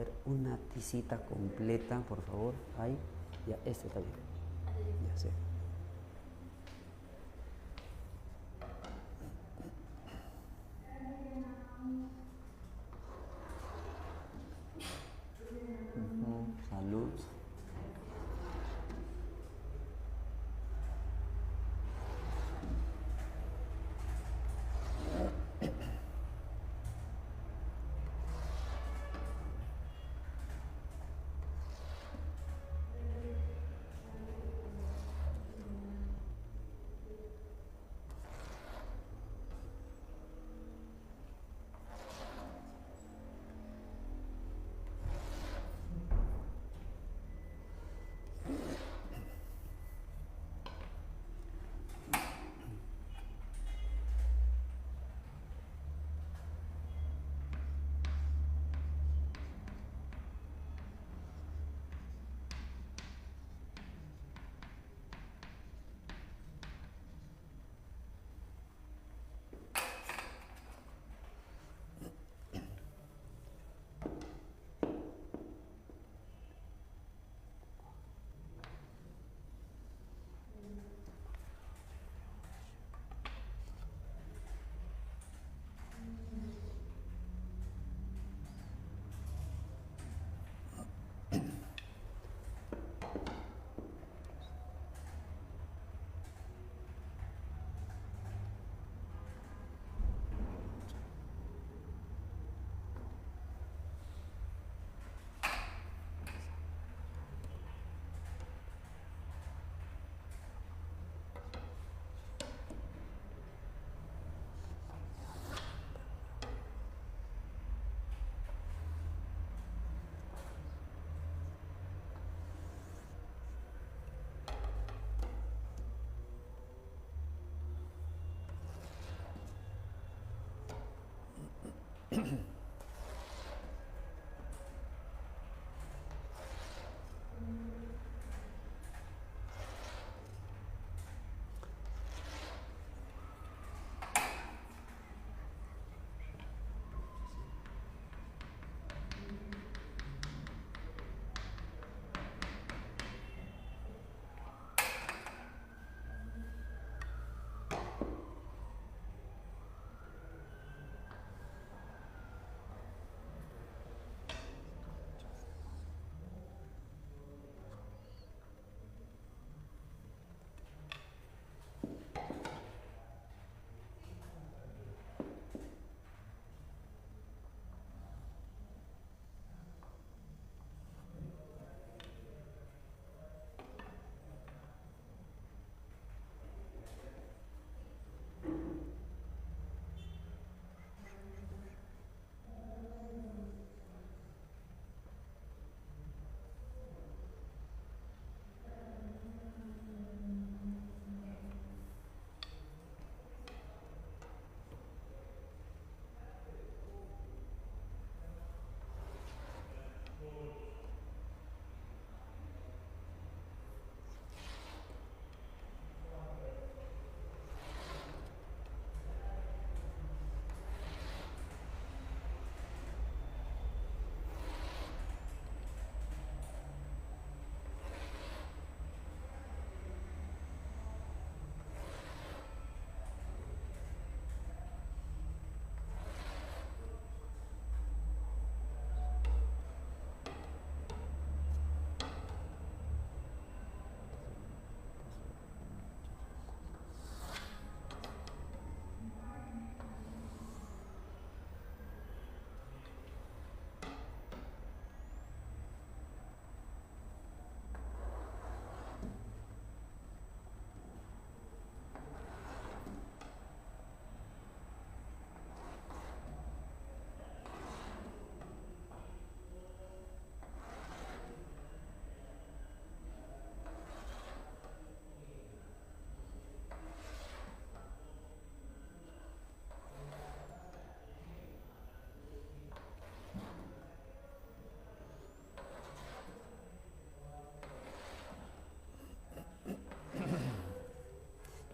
ver, una tisita completa, por favor. Ahí, ya, este está bien. Ya sé. Salud.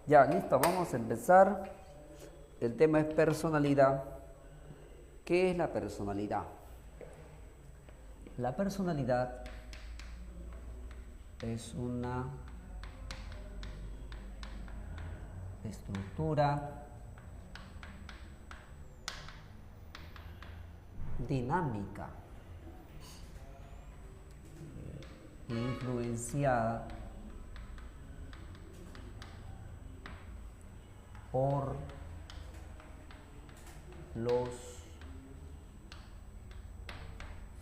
Ya, listo, vamos a empezar. El tema es personalidad. ¿Qué es la personalidad? La personalidad es una estructura dinámica influenciada por los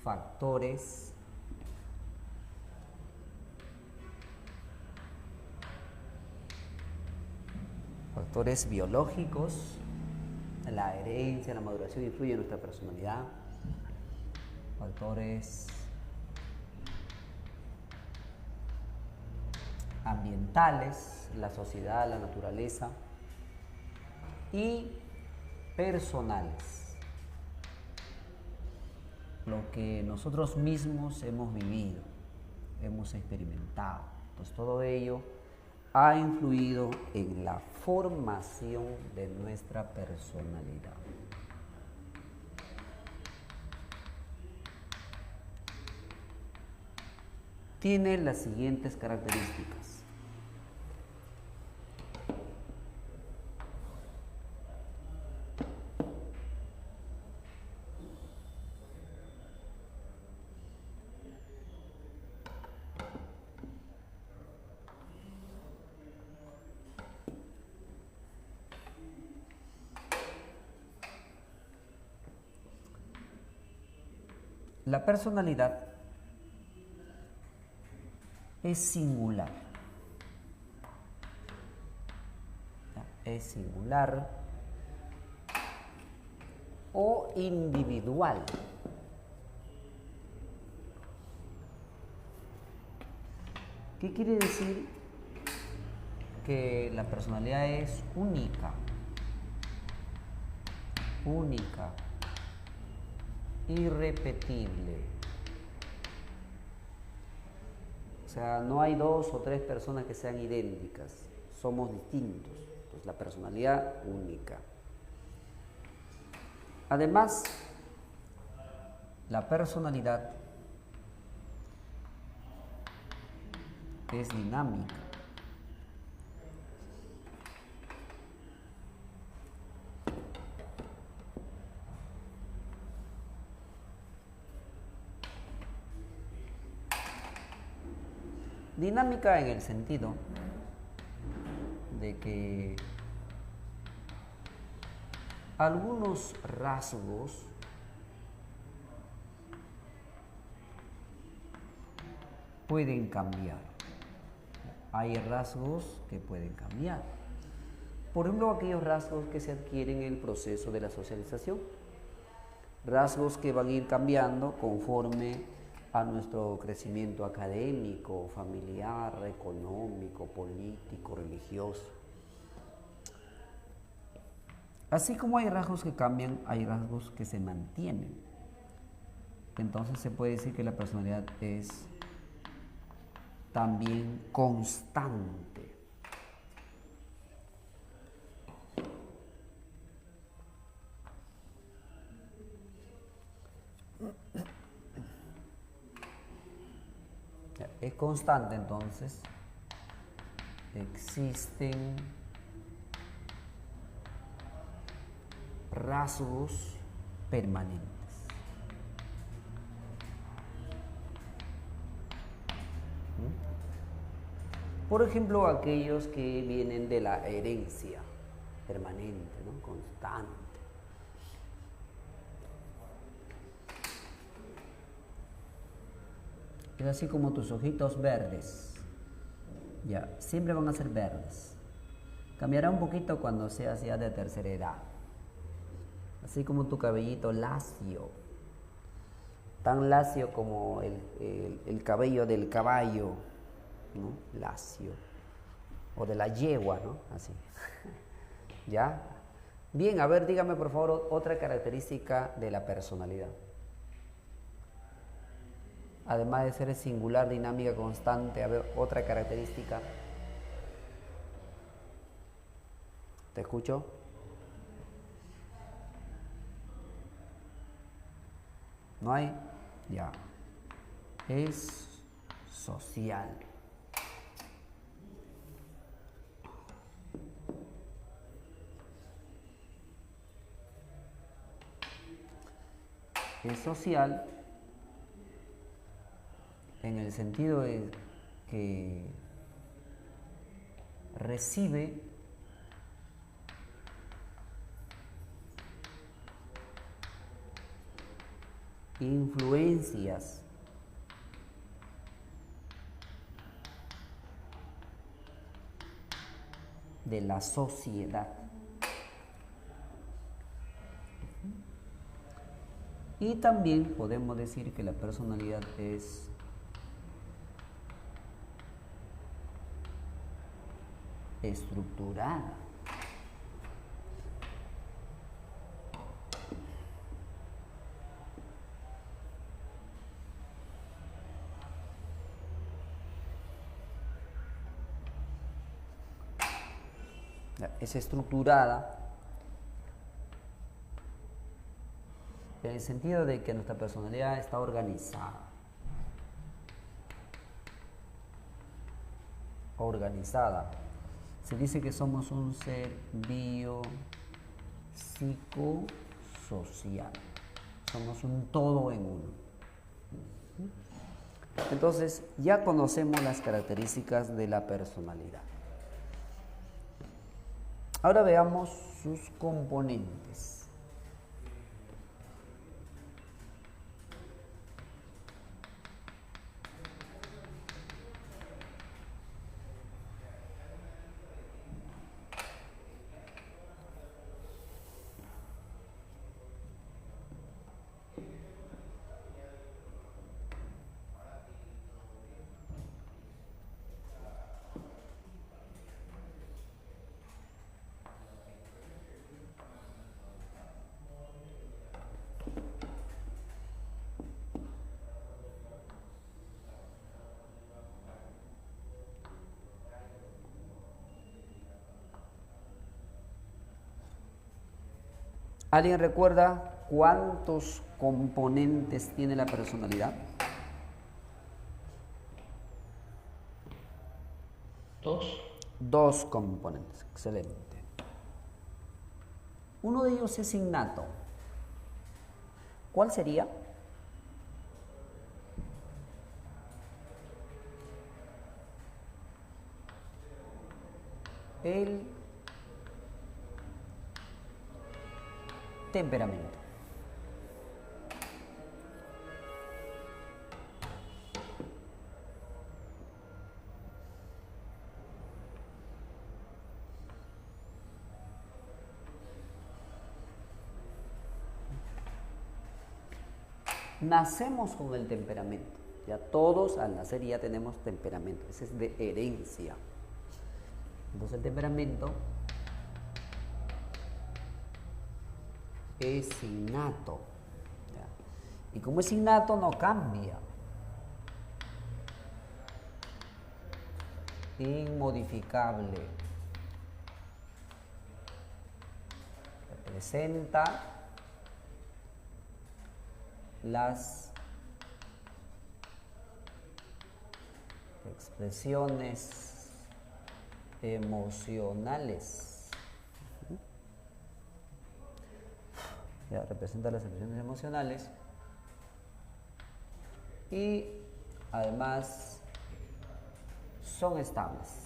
factores biológicos. La herencia, la maduración influye en nuestra personalidad. Factores ambientales, la sociedad, la naturaleza, y personales, lo que nosotros mismos hemos vivido, hemos experimentado. Pues todo ello ha influido en la formación de nuestra personalidad. Tiene las siguientes características. La personalidad es singular. Es singular o individual. ¿Qué quiere decir? Que la personalidad es única. Única. Irrepetible. O sea, no hay dos o tres personas que sean idénticas, somos distintos. Entonces, la personalidad única. Además, la personalidad es dinámica. Dinámica en el sentido de que algunos rasgos pueden cambiar. Hay rasgos que pueden cambiar. Por ejemplo, aquellos rasgos que se adquieren en el proceso de la socialización. Rasgos que van a ir cambiando conforme a nuestro crecimiento académico, familiar, económico, político, religioso. Así como hay rasgos que cambian, hay rasgos que se mantienen. Entonces se puede decir que la personalidad es también constante. Es constante, entonces existen rasgos permanentes. Por ejemplo, aquellos que vienen de la herencia permanente, ¿no? Constante. Es así como tus ojitos verdes, ya, siempre van a ser verdes. Cambiará un poquito cuando seas ya de tercera edad. Así como tu cabellito lacio, tan lacio como el cabello del caballo, ¿no? Lacio. O de la yegua, ¿no? Así. ¿Ya? Bien, a ver, dígame por favor otra característica de la personalidad. Además de ser singular, dinámica, constante, a ver, otra característica. ¿Te escucho? ¿No hay? Ya. es social. Es social en el sentido de que recibe influencias de la sociedad. Y también podemos decir que la personalidad es estructurada. Es estructurada en el sentido de que nuestra personalidad está organizada. Se dice que somos un ser biopsicosocial. Somos un todo en uno. Entonces, ya conocemos las características de la personalidad. Ahora veamos sus componentes. ¿Alguien recuerda cuántos componentes tiene la personalidad? Dos componentes, excelente. Uno de ellos es innato. ¿Cuál sería? El temperamento. Nacemos con el temperamento. Ya todos al nacer ya tenemos temperamento. Ese es de herencia. Entonces el temperamento es innato. ¿Ya? Y como es innato no cambia. Inmodificable. Representa las expresiones emocionales. Ya representa las expresiones emocionales y además son estables.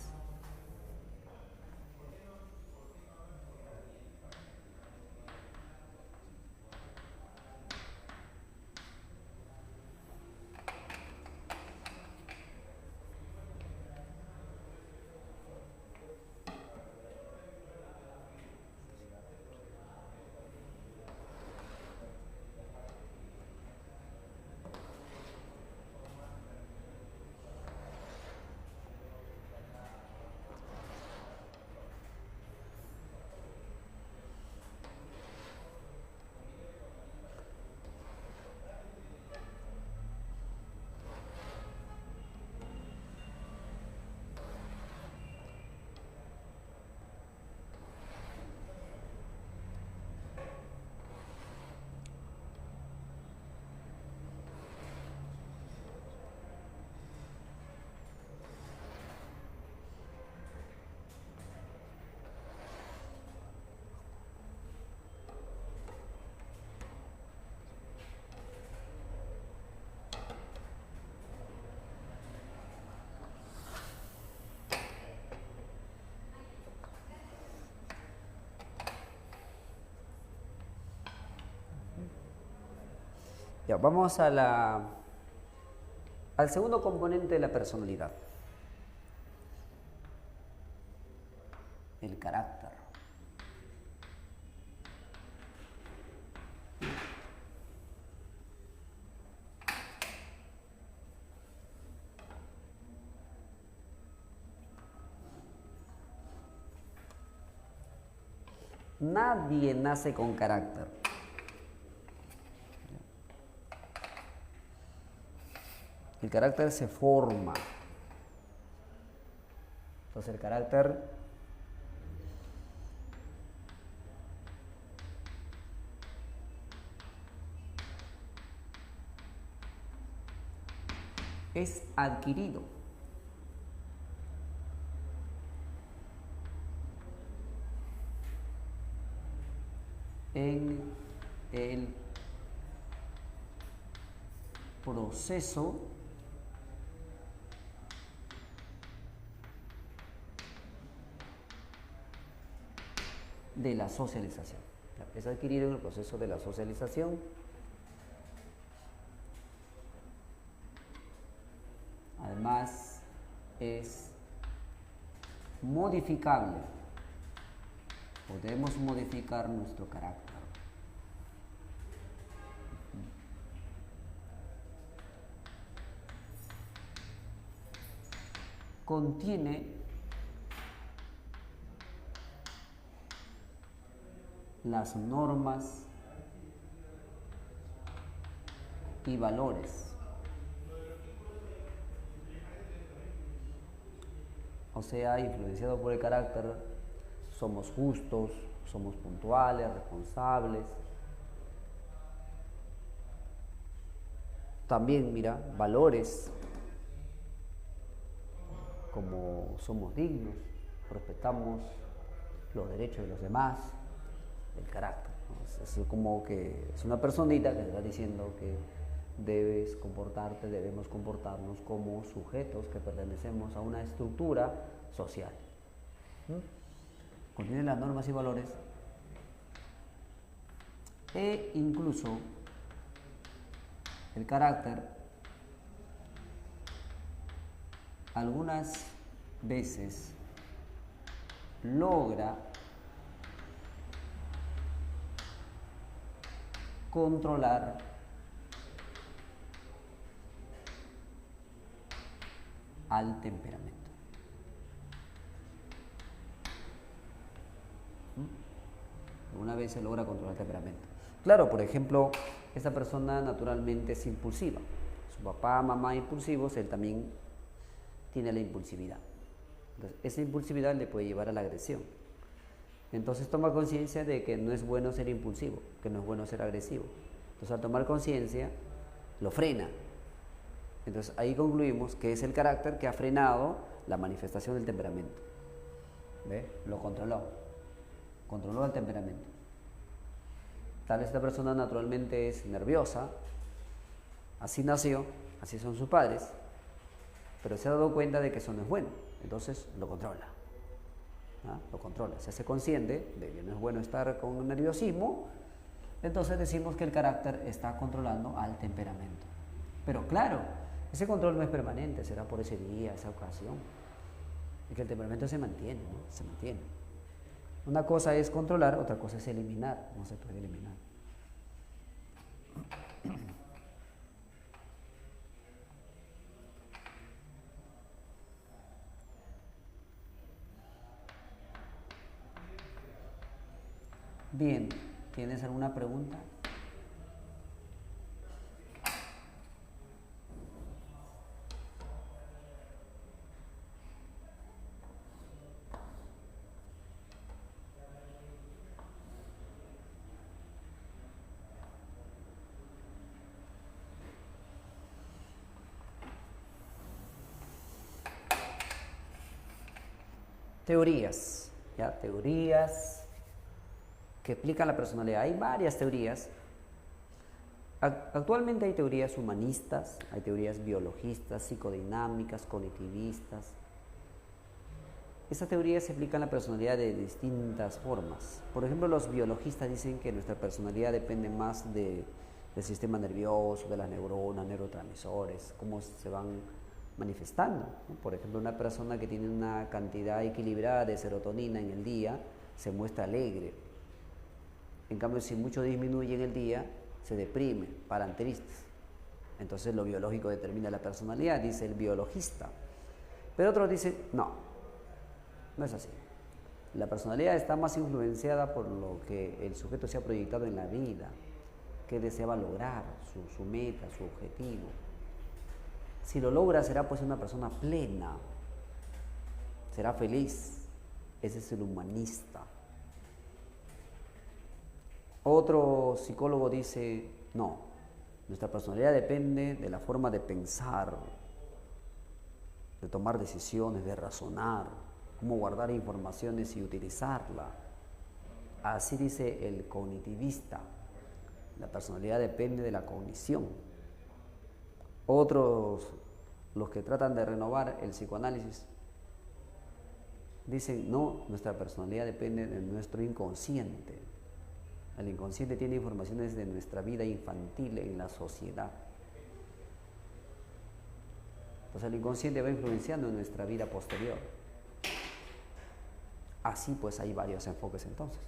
Ya, vamos al segundo componente de la personalidad, el carácter. Nadie nace con carácter. El carácter se forma. Entonces el carácter es adquirido. En el proceso de la socialización. Es adquirido en el proceso de la socialización. Además, es modificable. Podemos modificar nuestro carácter. Contiene las normas y valores. O sea, influenciado por el carácter, somos justos, somos puntuales, responsables. También, mira, valores como somos dignos, respetamos los derechos de los demás, el carácter, ¿no? Es como que es una personita que te está diciendo que debes comportarte, debemos comportarnos como sujetos que pertenecemos a una estructura social. Contiene las normas y valores e incluso el carácter algunas veces logra controlar al temperamento. Alguna vez se logra controlar el temperamento. Claro, por ejemplo, esta persona naturalmente es impulsiva. Su papá, mamá impulsivos, él también tiene la impulsividad. Entonces, esa impulsividad le puede llevar a la agresión. Entonces toma conciencia de que no es bueno ser impulsivo, que no es bueno ser agresivo. Entonces al tomar conciencia, lo frena. Entonces ahí concluimos que es el carácter que ha frenado la manifestación del temperamento. ¿Ve? Lo controló el temperamento. Tal vez esta persona naturalmente es nerviosa, así nació, así son sus padres, pero se ha dado cuenta de que eso no es bueno, entonces lo controla. Lo controla, se hace consciente de que no es bueno estar con nerviosismo, entonces decimos que el carácter está controlando al temperamento. Pero claro, ese control no es permanente, será por ese día, esa ocasión. Y que el temperamento se mantiene, ¿no? Se mantiene. Una cosa es controlar, otra cosa es eliminar, no se puede eliminar. Bien, ¿tienes alguna pregunta? Teorías, ¿ya? Teorías que explican la personalidad. Hay varias teorías. Actualmente hay teorías humanistas, hay teorías biologistas, psicodinámicas, cognitivistas. Estas teorías explican la personalidad de distintas formas. Por ejemplo, los biologistas dicen que nuestra personalidad depende más de del sistema nervioso, de las neuronas, neurotransmisores, cómo se van manifestando, ¿no? Por ejemplo, una persona que tiene una cantidad equilibrada de serotonina en el día se muestra alegre. En cambio, si mucho disminuye en el día, se deprime, paran tristes. Entonces lo biológico determina la personalidad, dice el biologista. Pero otros dicen, no, no es así. La personalidad está más influenciada por lo que el sujeto se ha proyectado en la vida, que deseaba lograr, su meta, su objetivo. Si lo logra, será pues una persona plena, será feliz. Ese es el humanista. Otro psicólogo dice, no, nuestra personalidad depende de la forma de pensar, de tomar decisiones, de razonar, cómo guardar informaciones y utilizarla. Así dice el cognitivista. La personalidad depende de la cognición. Otros, los que tratan de renovar el psicoanálisis, dicen, no, nuestra personalidad depende de nuestro inconsciente. El inconsciente tiene informaciones de nuestra vida infantil en la sociedad. Entonces el inconsciente va influenciando en nuestra vida posterior. Así pues hay varios enfoques entonces.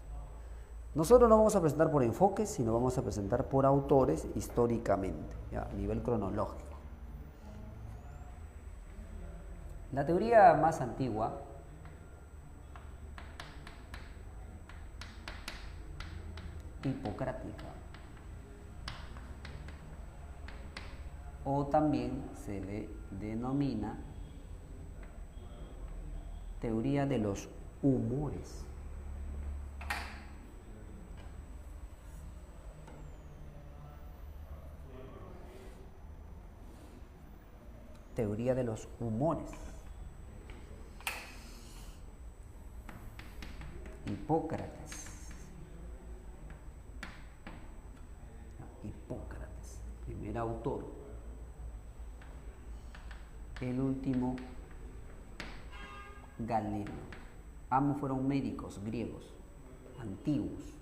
Nosotros no vamos a presentar por enfoques, sino vamos a presentar por autores históricamente, ¿ya? A nivel cronológico. La teoría más antigua hipocrática, o también se le denomina teoría de los humores. Teoría de los humores. Hipócrates. Hipócrates, primer autor. El último, Galeno. Ambos fueron médicos griegos, antiguos.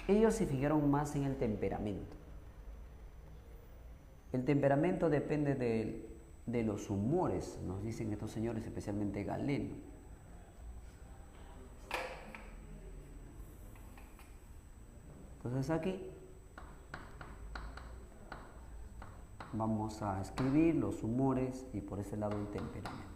Ellos se fijaron más en el temperamento. El temperamento depende de los humores, nos dicen estos señores, especialmente Galeno. Entonces aquí vamos a escribir los humores y por ese lado el temperamento.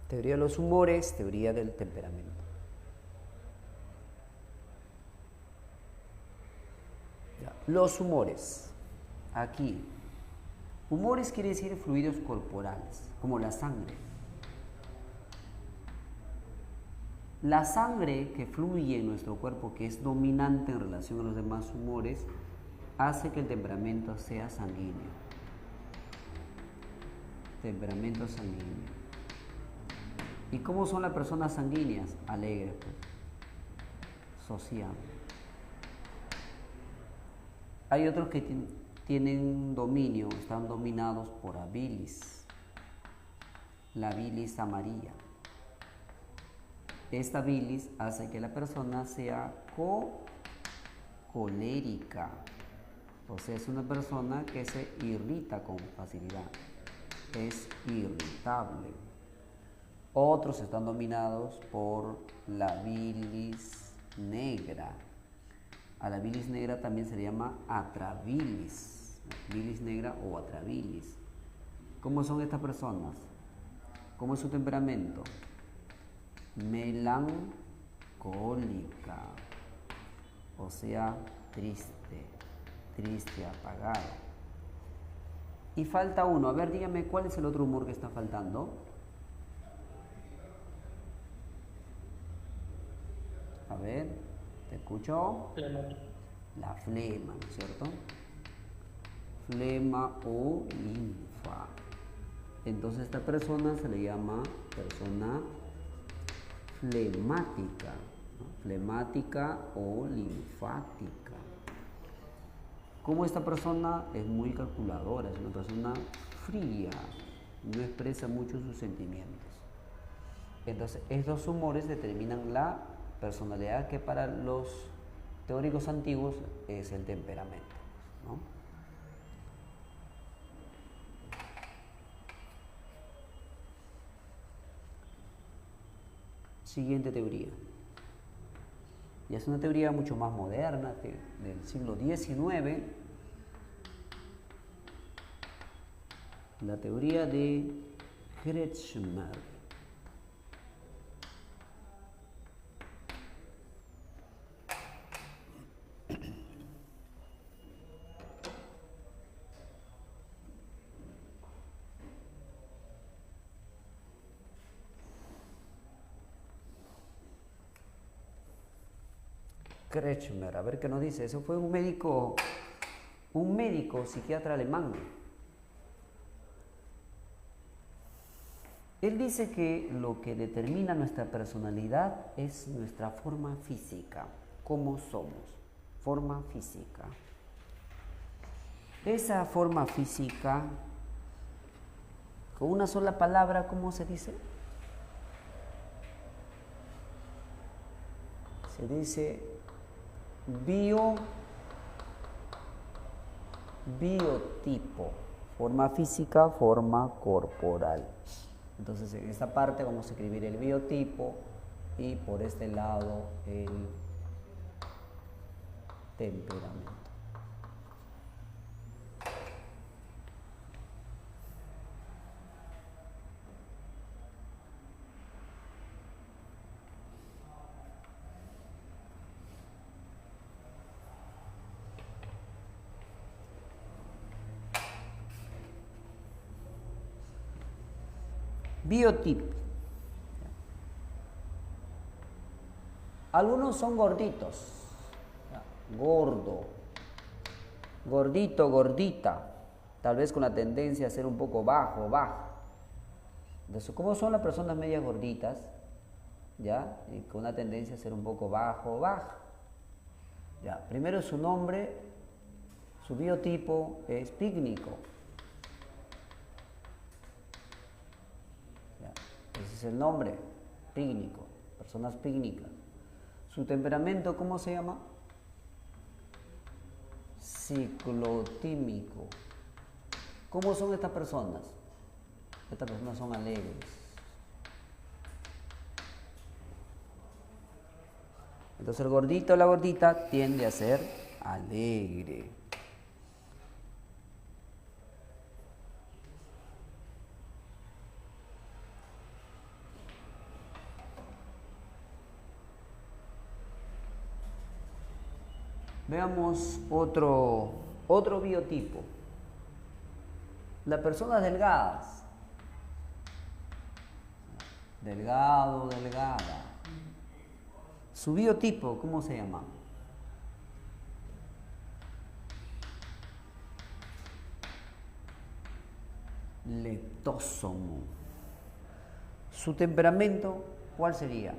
Teoría de los humores, teoría del temperamento. Ya. Los humores. Aquí. Humores quiere decir fluidos corporales, como la sangre. La sangre que fluye en nuestro cuerpo, que es dominante en relación a los demás humores, hace que el temperamento sea sanguíneo. Temperamento sanguíneo. ¿Y cómo son las personas sanguíneas? Alegres, pues. Sociables. Hay otros que tienen dominio, están dominados por la bilis. La bilis amarilla. Esta bilis hace que la persona sea colérica. O sea, es una persona que se irrita con facilidad. Es irritable. Otros están dominados por la bilis negra. A la bilis negra también se le llama atrabilis. Bilis negra o atrabilis. ¿Cómo son estas personas? ¿Cómo es su temperamento? Melancólica. O sea, triste, triste, apagado. Y falta uno. A ver, dígame, ¿cuál es el otro humor que está faltando? A ver, ¿te escucho? La flema, ¿no es cierto? Flema o linfa. Entonces esta persona se le llama persona flemática, ¿no? Flemática o linfática. Como esta persona es muy calculadora, es una persona fría, no expresa mucho sus sentimientos. Entonces, estos humores determinan la personalidad que para los teóricos antiguos es el temperamento, ¿no? Siguiente teoría. Y es una teoría mucho más moderna, del siglo XIX, la teoría de Kretschmer. Kretschmer, a ver qué nos dice. Eso fue un médico psiquiatra alemán. Él dice que lo que determina nuestra personalidad es nuestra forma física, cómo somos, forma física. Esa forma física, con una sola palabra, ¿cómo se dice? Se dice biotipo, forma física, forma corporal. Entonces en esta parte vamos a escribir el biotipo y por este lado el temperamento. Biotipo. Algunos son gorditos, gordo, gordito, gordita, tal vez con la tendencia a ser un poco bajo, baja. Entonces, ¿cómo son las personas medias gorditas? ¿Ya? Y con una tendencia a ser un poco bajo, baja. ¿Ya? Primero su nombre, su biotipo es pícnico. Ese es el nombre, pícnico, personas pícnicas. Su temperamento, ¿cómo se llama? Ciclotímico. ¿Cómo son estas personas? Estas personas son alegres. Entonces el gordito o la gordita tiende a ser alegre. Veamos otro biotipo. Las personas delgadas. Delgado, delgada. Su biotipo, ¿cómo se llama? Leptósomo. Su temperamento, ¿cuál sería?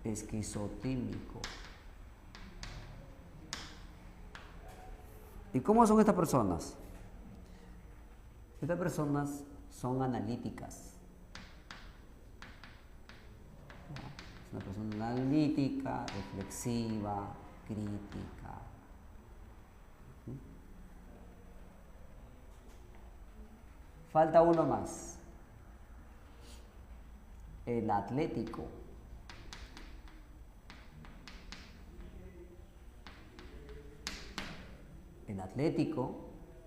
Esquizotímico. ¿Y cómo son estas personas? Estas personas son analíticas. Es una persona analítica, reflexiva, crítica. Falta uno más. El atlético. El atlético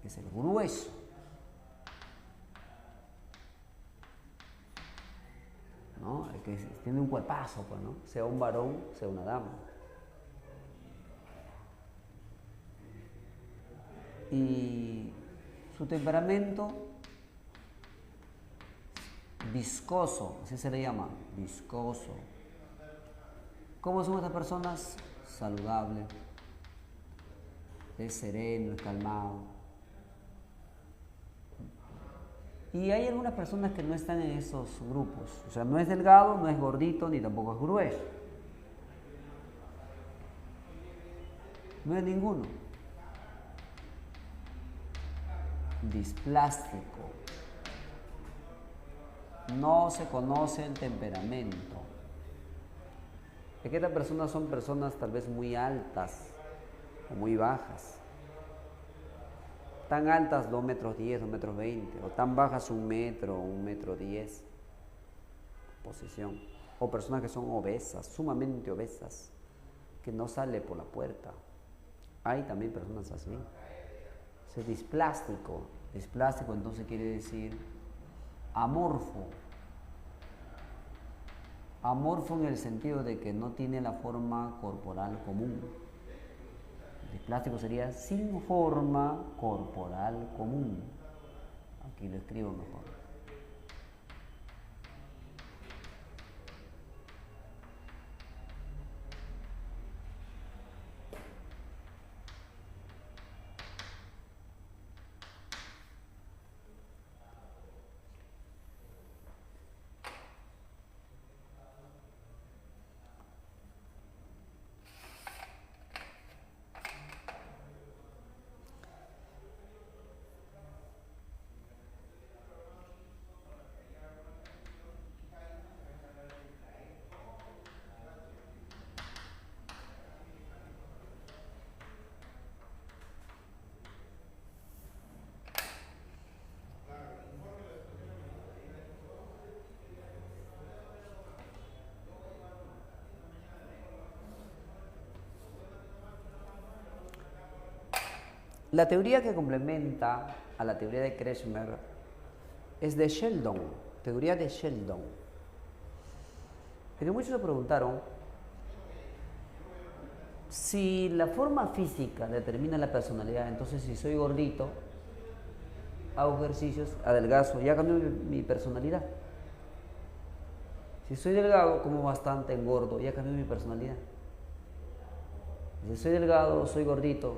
es el grueso. ¿No? El que tiene un cuerpazo, pues, ¿no? Sea un varón, sea una dama. Y su temperamento viscoso, así se le llama, viscoso. ¿Cómo son estas personas? Saludable, es sereno, es calmado. Y hay algunas personas que no están en esos grupos. O sea, no es delgado, no es gordito, ni tampoco es grueso. No es ninguno. Displástico. No se conoce el temperamento. Es que estas personas son personas tal vez muy altas o muy bajas. Tan altas 2 metros 10, 2 metros 20, o tan bajas 1 metro, 1 metro 10, posición. O personas que son obesas, sumamente obesas, que no sale por la puerta. Hay también personas así. Es displástico. Displástico entonces quiere decir amorfo. Amorfo en el sentido de que no tiene la forma corporal común. Displástico sería sin forma corporal común. Aquí lo escribo mejor. La teoría que complementa a la teoría de Kretschmer es de Sheldon, teoría de Sheldon. Porque muchos se preguntaron si la forma física determina la personalidad. Entonces, si soy gordito, hago ejercicios, adelgazo, ya cambió mi personalidad. Si soy delgado, como bastante, engordo, ya cambió mi personalidad. Si soy delgado, soy gordito,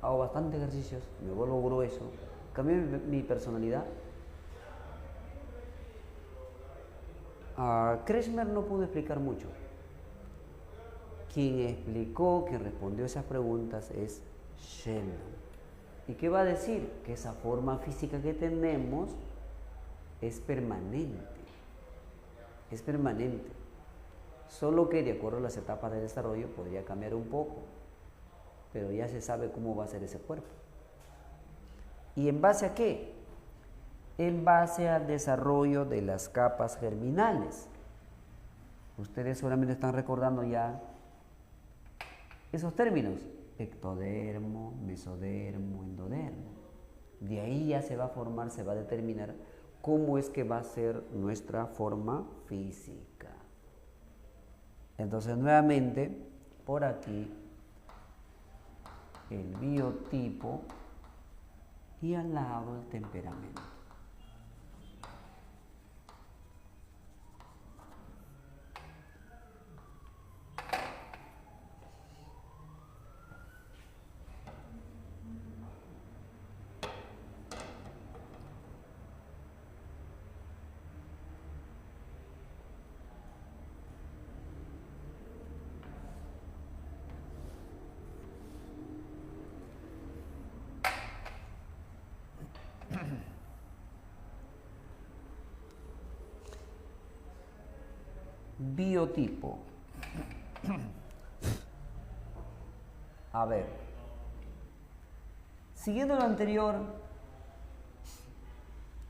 hago bastante ejercicios, me vuelvo grueso, cambió mi personalidad. Kretschmer no pudo explicar mucho. Quien explicó, quien respondió esas preguntas es Sheldon. ¿Y qué va a decir? Que esa forma física que tenemos es permanente. Es permanente. Solo que de acuerdo a las etapas de desarrollo podría cambiar un poco. Pero ya se sabe cómo va a ser ese cuerpo. ¿Y en base a qué? En base al desarrollo de las capas germinales. Ustedes seguramente están recordando ya esos términos: ectodermo, mesodermo, endodermo. De ahí ya se va a formar, se va a determinar cómo es que va a ser nuestra forma física. Entonces, nuevamente, por aquí, el biotipo y al lado el temperamento. Biotipo. A ver, siguiendo lo anterior,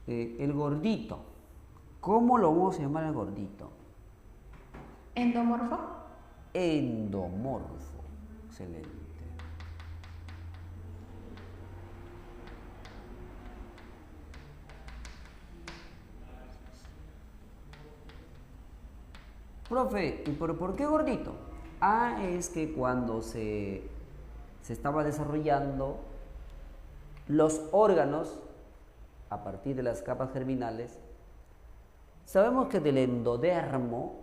el gordito. ¿Cómo lo vamos a llamar al gordito? ¿Endomorfo? Endomorfo. Excelente. Profe, ¿y por qué gordito? Ah, es que cuando se estaba desarrollando los órganos a partir de las capas germinales, sabemos que del endodermo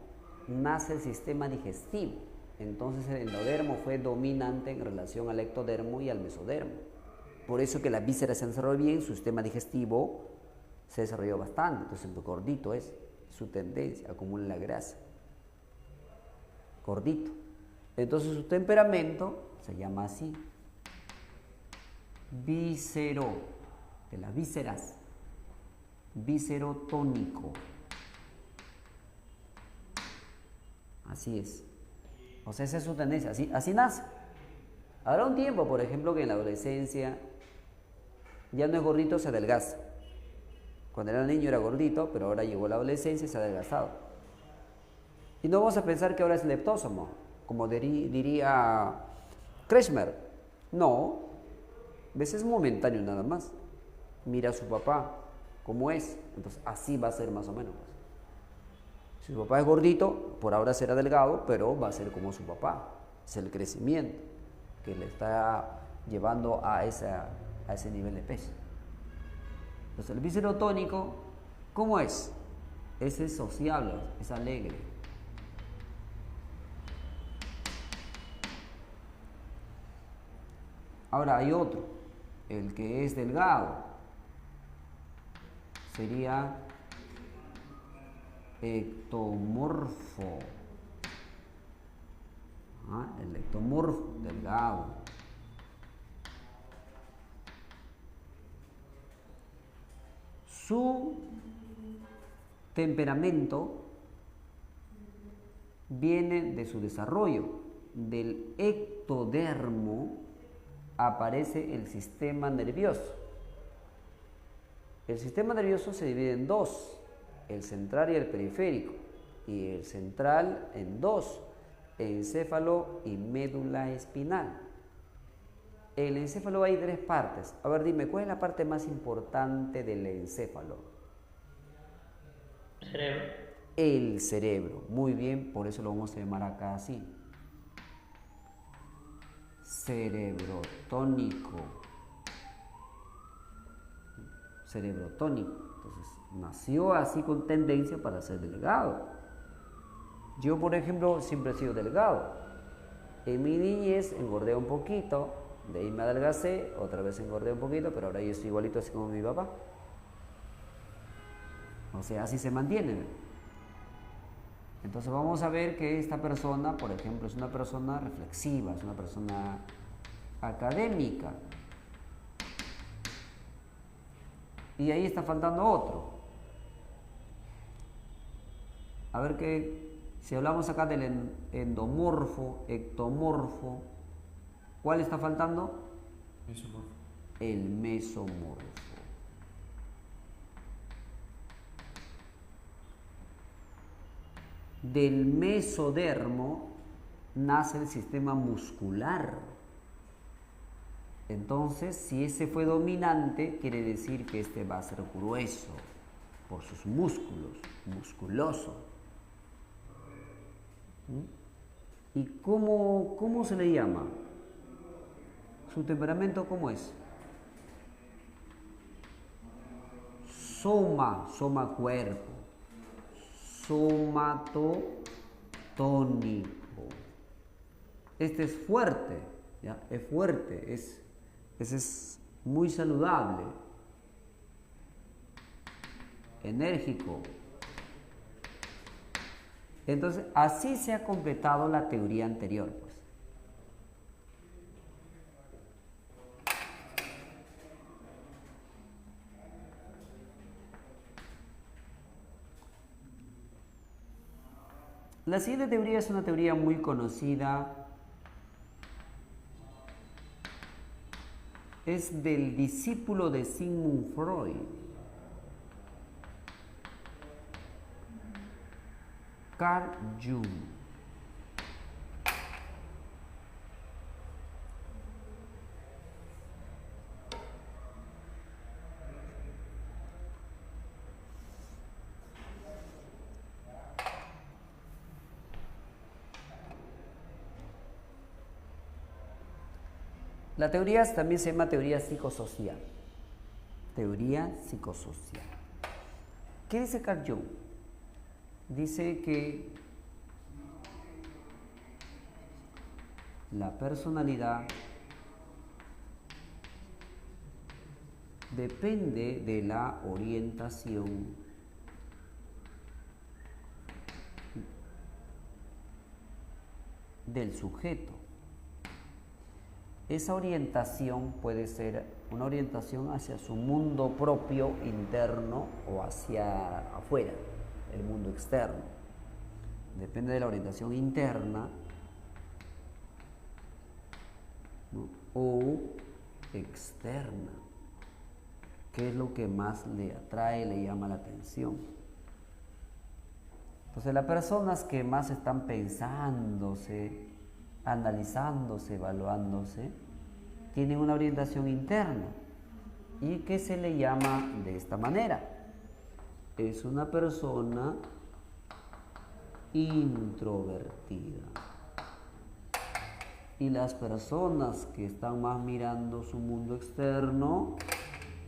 nace el sistema digestivo. Entonces el endodermo fue dominante en relación al ectodermo y al mesodermo. Por eso que las vísceras se han desarrollado bien, su sistema digestivo se desarrolló bastante. Entonces gordito es su tendencia, acumula la grasa. Gordito. Entonces su temperamento se llama así. Víscero, de las vísceras. Víscerotónico. Así es. O sea, esa es su tendencia, así nace. Habrá un tiempo, por ejemplo, que en la adolescencia ya no es gordito, se adelgaza. Cuando era niño era gordito, pero ahora llegó la adolescencia y se ha adelgazado. Y no vamos a pensar que ahora es leptósomo, como diría Kretschmer. No, a veces es momentáneo nada más. Mira a su papá, cómo es. Entonces así va a ser más o menos. Si su papá es gordito, por ahora será delgado, pero va a ser como su papá. Es el crecimiento que le está llevando a ese nivel de peso. Entonces el viscerotónico, ¿cómo es? Ese es sociable, es alegre. Ahora hay otro, el que es delgado, sería ectomorfo. El ectomorfo, delgado. Su temperamento viene de su desarrollo. Del ectodermo aparece el sistema nervioso. El sistema nervioso se divide en dos, el central y el periférico. Y el central en dos, encéfalo y médula espinal. El encéfalo hay tres partes. A ver, dime, ¿cuál es la parte más importante del encéfalo? Cerebro. El cerebro. Muy bien, por eso lo vamos a llamar acá así. Cerebrotónico. Cerebrotónico. Entonces, nació así con tendencia para ser delgado. Yo, por ejemplo, siempre he sido delgado. En mi niñez engordé un poquito, de ahí me adelgacé, otra vez engordé un poquito, pero ahora yo estoy igualito así como mi papá. O sea, así se mantiene. Entonces vamos a ver que esta persona, por ejemplo, es una persona reflexiva, es una persona académica. Y ahí está faltando otro. A ver que, si hablamos acá del endomorfo, ectomorfo, ¿cuál está faltando? Mesomorfo. El mesomorfo. Del mesodermo nace el sistema muscular. Entonces, si ese fue dominante, quiere decir que este va a ser grueso por sus músculos, musculoso. ¿Y cómo se le llama? ¿Su temperamento cómo es? Soma cuerpo. Somatotónico. Este es fuerte, ¿ya? Es fuerte, ese es muy saludable, enérgico. Entonces, así se ha completado la teoría anterior, pues. La siguiente teoría es una teoría muy conocida. Es del discípulo de Sigmund Freud, Carl Jung. La teoría también se llama teoría psicosocial. Teoría psicosocial. ¿Qué dice Carl Jung? Dice que la personalidad depende de la orientación del sujeto. Esa orientación puede ser una orientación hacia su mundo propio interno o hacia afuera, el mundo externo. Depende de la orientación interna, ¿no?, o externa. ¿Qué es lo que más le atrae, le llama la atención? Entonces, las personas que más están pensándose, analizándose, evaluándose, tienen una orientación interna y que se le llama de esta manera. Es una persona introvertida. Y las personas que están más mirando su mundo externo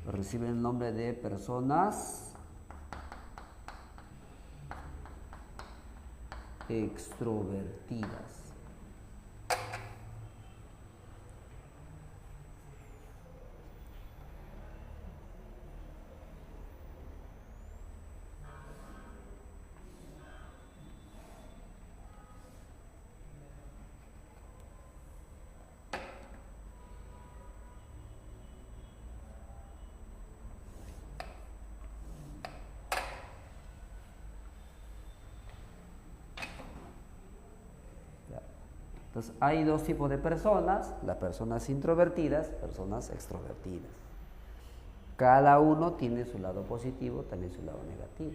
reciben el nombre de personas extrovertidas. Entonces, hay dos tipos de personas: las personas introvertidas, personas extrovertidas. Cada uno tiene su lado positivo, también su lado negativo.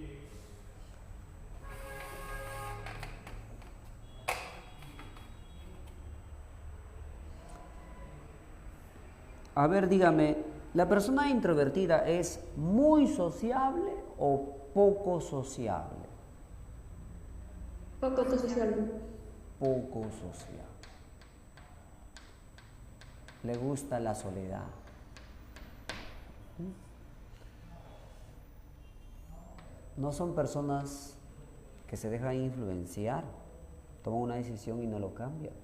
A ver, dígame, ¿la persona introvertida es muy sociable o poco sociable? Poco sociable. Poco sociable. Le gusta la soledad. No son personas que se dejan influenciar, toman una decisión y no lo cambian.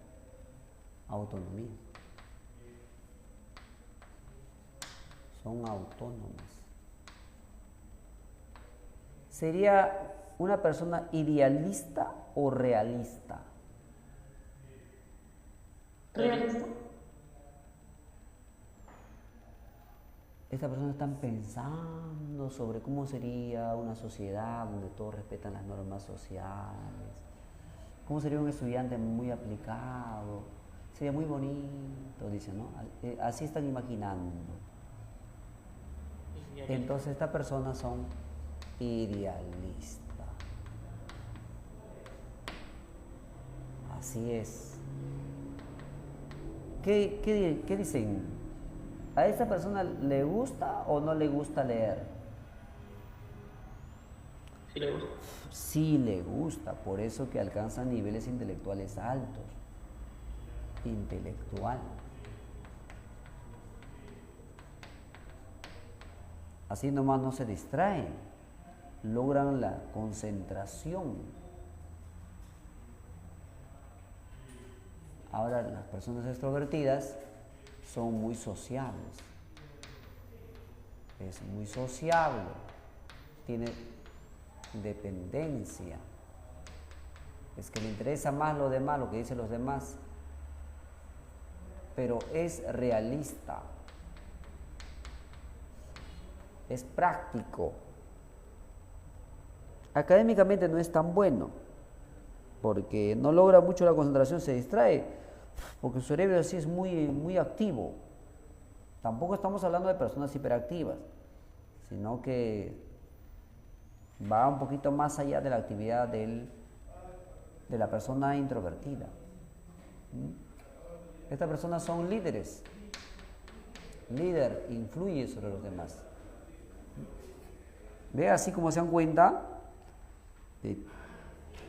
Autonomía. Son autónomas. ¿Sería una persona idealista o realista? Realista. Estas personas están pensando sobre cómo sería una sociedad donde todos respetan las normas sociales. ¿Cómo sería un estudiante muy aplicado? Sería muy bonito, dicen, ¿no? Así están imaginando. Entonces estas personas son idealistas. Así es. ¿Qué dicen? ¿A esta persona le gusta o no le gusta leer? Sí le gusta. Sí le gusta, por eso que alcanzan niveles intelectuales altos. Intelectual. Así nomás no se distraen, logran la concentración. Ahora, las personas extrovertidas son muy sociables. Es muy sociable, tiene dependencia. Es que le interesa más lo demás, lo que dicen los demás, pero es realista. Es práctico. Académicamente no es tan bueno, porque no logra mucho la concentración, se distrae, porque su cerebro así es muy activo. Tampoco estamos hablando de personas hiperactivas, sino que va un poquito más allá de la actividad de la persona introvertida. Estas personas son líderes. Líder influye sobre los demás. Ve, así como se dan cuenta,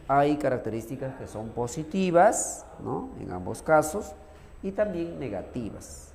hay características que son positivas, ¿no?, en ambos casos, y también negativas.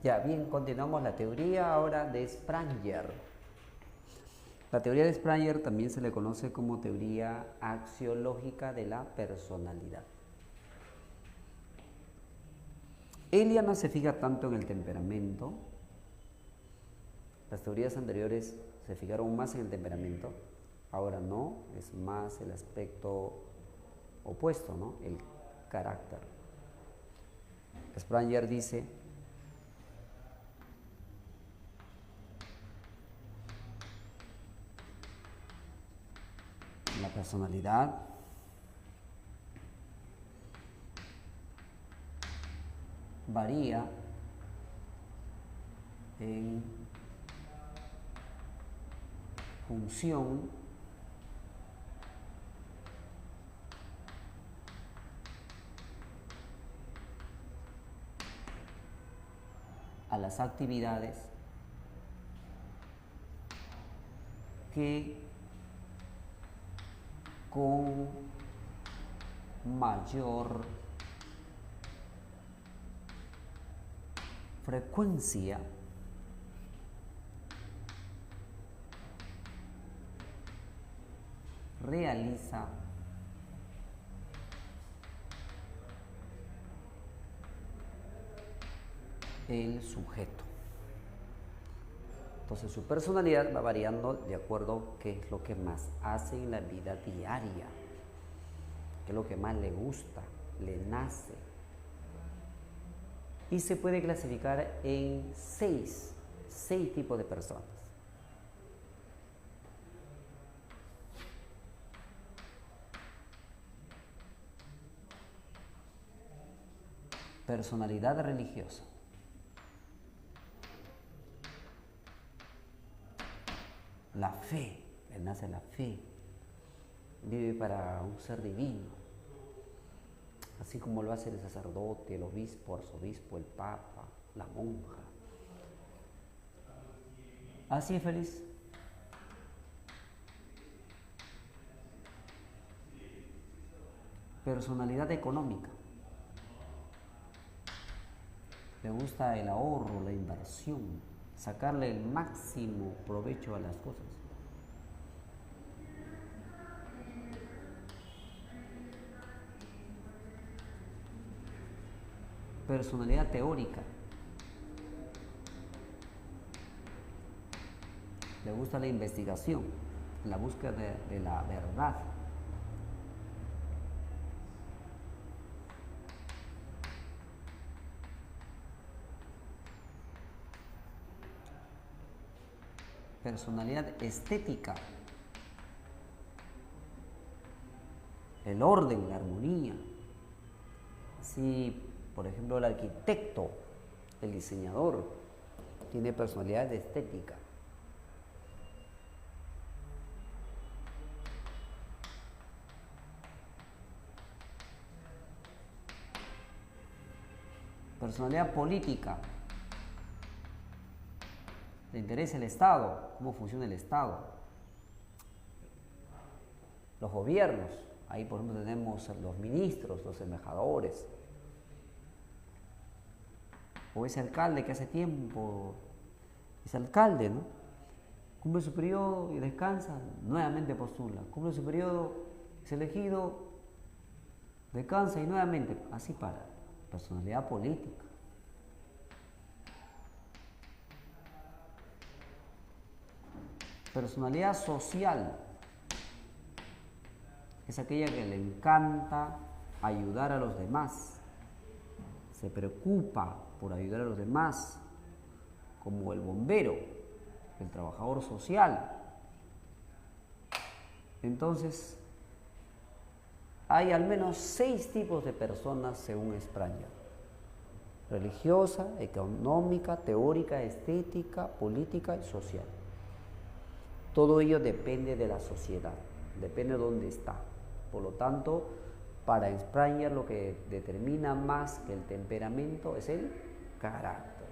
Ya, bien, continuamos la teoría ahora de Spranger. La teoría de Spranger también se le conoce como teoría axiológica de la personalidad. Elia no se fija tanto en el temperamento. Las teorías anteriores se fijaron más en el temperamento. Ahora no, es más el aspecto opuesto, ¿no? El carácter. Spranger dice: la personalidad varía en función a las actividades que con mayor frecuencia realiza el sujeto. Entonces su personalidad va variando de acuerdo a qué es lo que más hace en la vida diaria, qué es lo que más le gusta, le nace. Y se puede clasificar en seis tipos de personas. Personalidad religiosa. La fe, él nace la fe. Vive para un ser divino. Así como lo hace el sacerdote, el obispo, arzobispo, el papa, la monja. Así es feliz. Personalidad económica. Le gusta el ahorro, la inversión, sacarle el máximo provecho a las cosas. Personalidad teórica. Le gusta la investigación, la búsqueda de la verdad. Personalidad estética. El orden, la armonía. Así, por ejemplo, el arquitecto, el diseñador, tiene personalidad estética. Personalidad política. Le interesa el Estado, cómo funciona el Estado. Los gobiernos, ahí por ejemplo tenemos los ministros, los embajadores. O ese alcalde que hace tiempo es alcalde, ¿no? Cumple su periodo y descansa, nuevamente postula. Cumple su periodo, es elegido, descansa y nuevamente, así para. Personalidad política. Personalidad social. Es aquella que le encanta ayudar a los demás. Se preocupa por ayudar a los demás, como el bombero, el trabajador social. Entonces, hay al menos 6 tipos de personas según Spranger: religiosa, económica, teórica, estética, política y social. Todo ello depende de la sociedad, depende de dónde está. Por lo tanto, para Spranger lo que determina más que el temperamento es el carácter.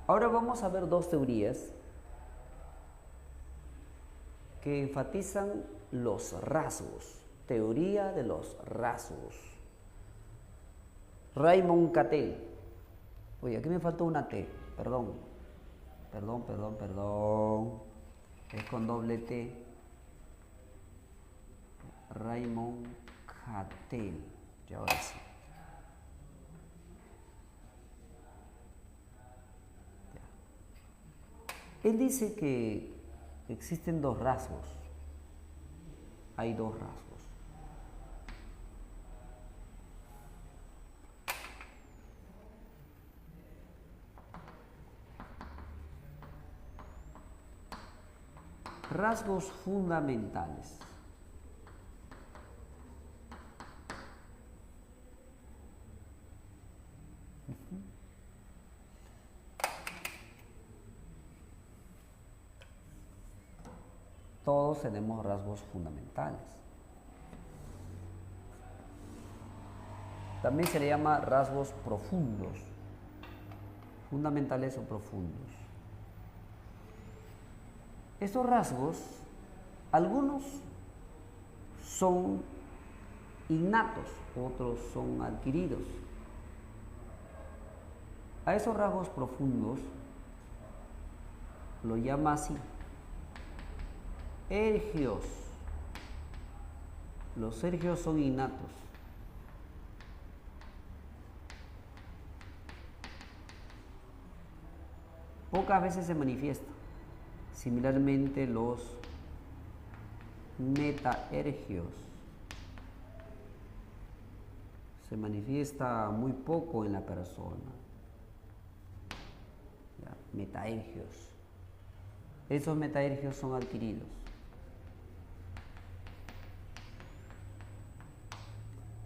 Ahora vamos a ver 2 teorías que enfatizan los rasgos. Teoría de los rasgos. Raymond Cattell. Oye, aquí me faltó una T, perdón. Es con doble T. Raymond Cattell. Y ahora sí. Él dice que existen 2 rasgos. Hay 2 rasgos. Rasgos fundamentales. Todos tenemos rasgos fundamentales. También se le llama rasgos profundos. Fundamentales o profundos. Estos rasgos, algunos son innatos, otros son adquiridos. A esos rasgos profundos lo llama así: ergios. Los ergios son innatos. pocas veces se manifiesta. Similarmente los metaergios se manifiesta muy poco en la persona. Ya, metaergios. Esos metaergios son adquiridos.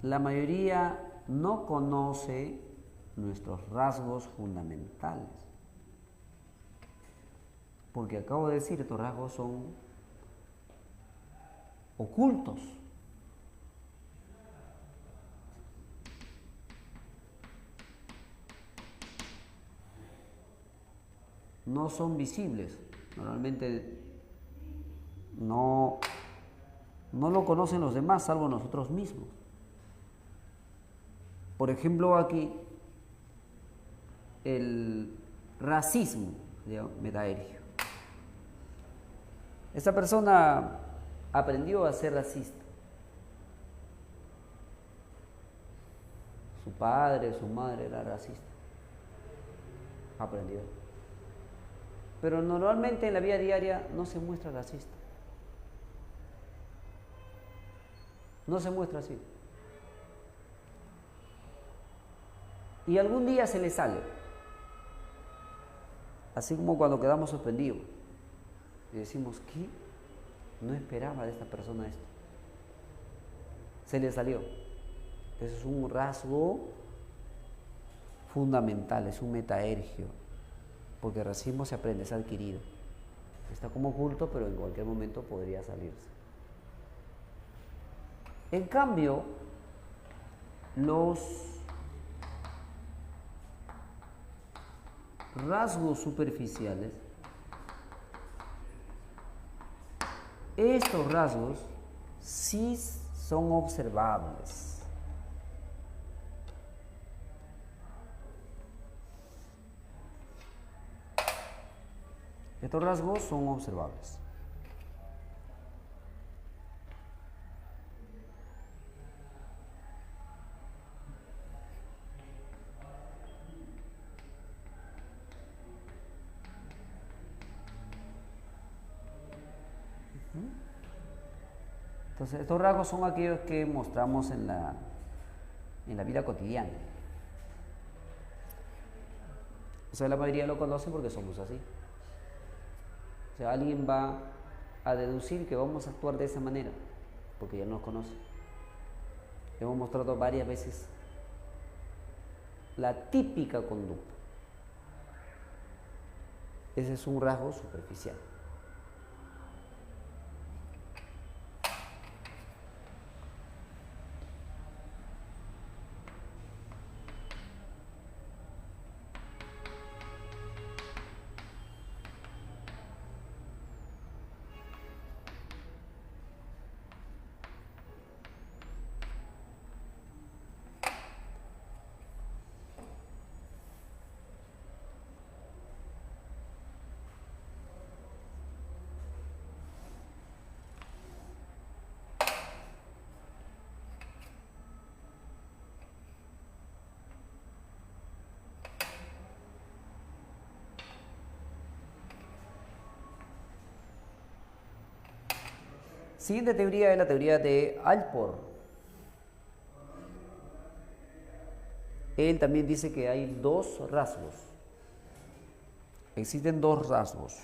La mayoría no conoce nuestros rasgos fundamentales. Porque acabo de decir, estos rasgos son ocultos. No son visibles. Normalmente no lo conocen los demás, salvo nosotros mismos. Por ejemplo, aquí el racismo, metaergio. Esa persona aprendió a ser racista. Su padre, su madre era racista. Aprendió. Pero normalmente en la vida diaria no se muestra racista. No se muestra así. Y algún día se le sale. Así como cuando quedamos sorprendidos. Y decimos, ¿qué? No esperaba de esta persona esto. Se le salió. Eso es un rasgo fundamental, es un metaergio. Porque el racismo se aprende, es adquirido. Está como oculto, pero en cualquier momento podría salirse. En cambio, los rasgos superficiales, estos rasgos sí son observables. Estos rasgos son observables. Entonces, estos rasgos son aquellos que mostramos en la vida cotidiana. O sea, la mayoría lo conoce porque somos así. O sea, alguien va a deducir que vamos a actuar de esa manera, porque ya nos conoce. Hemos mostrado varias veces la típica conducta. Ese es un rasgo superficial. Siguiente teoría es la teoría de Alport. Él también dice que hay dos rasgos. Existen dos rasgos.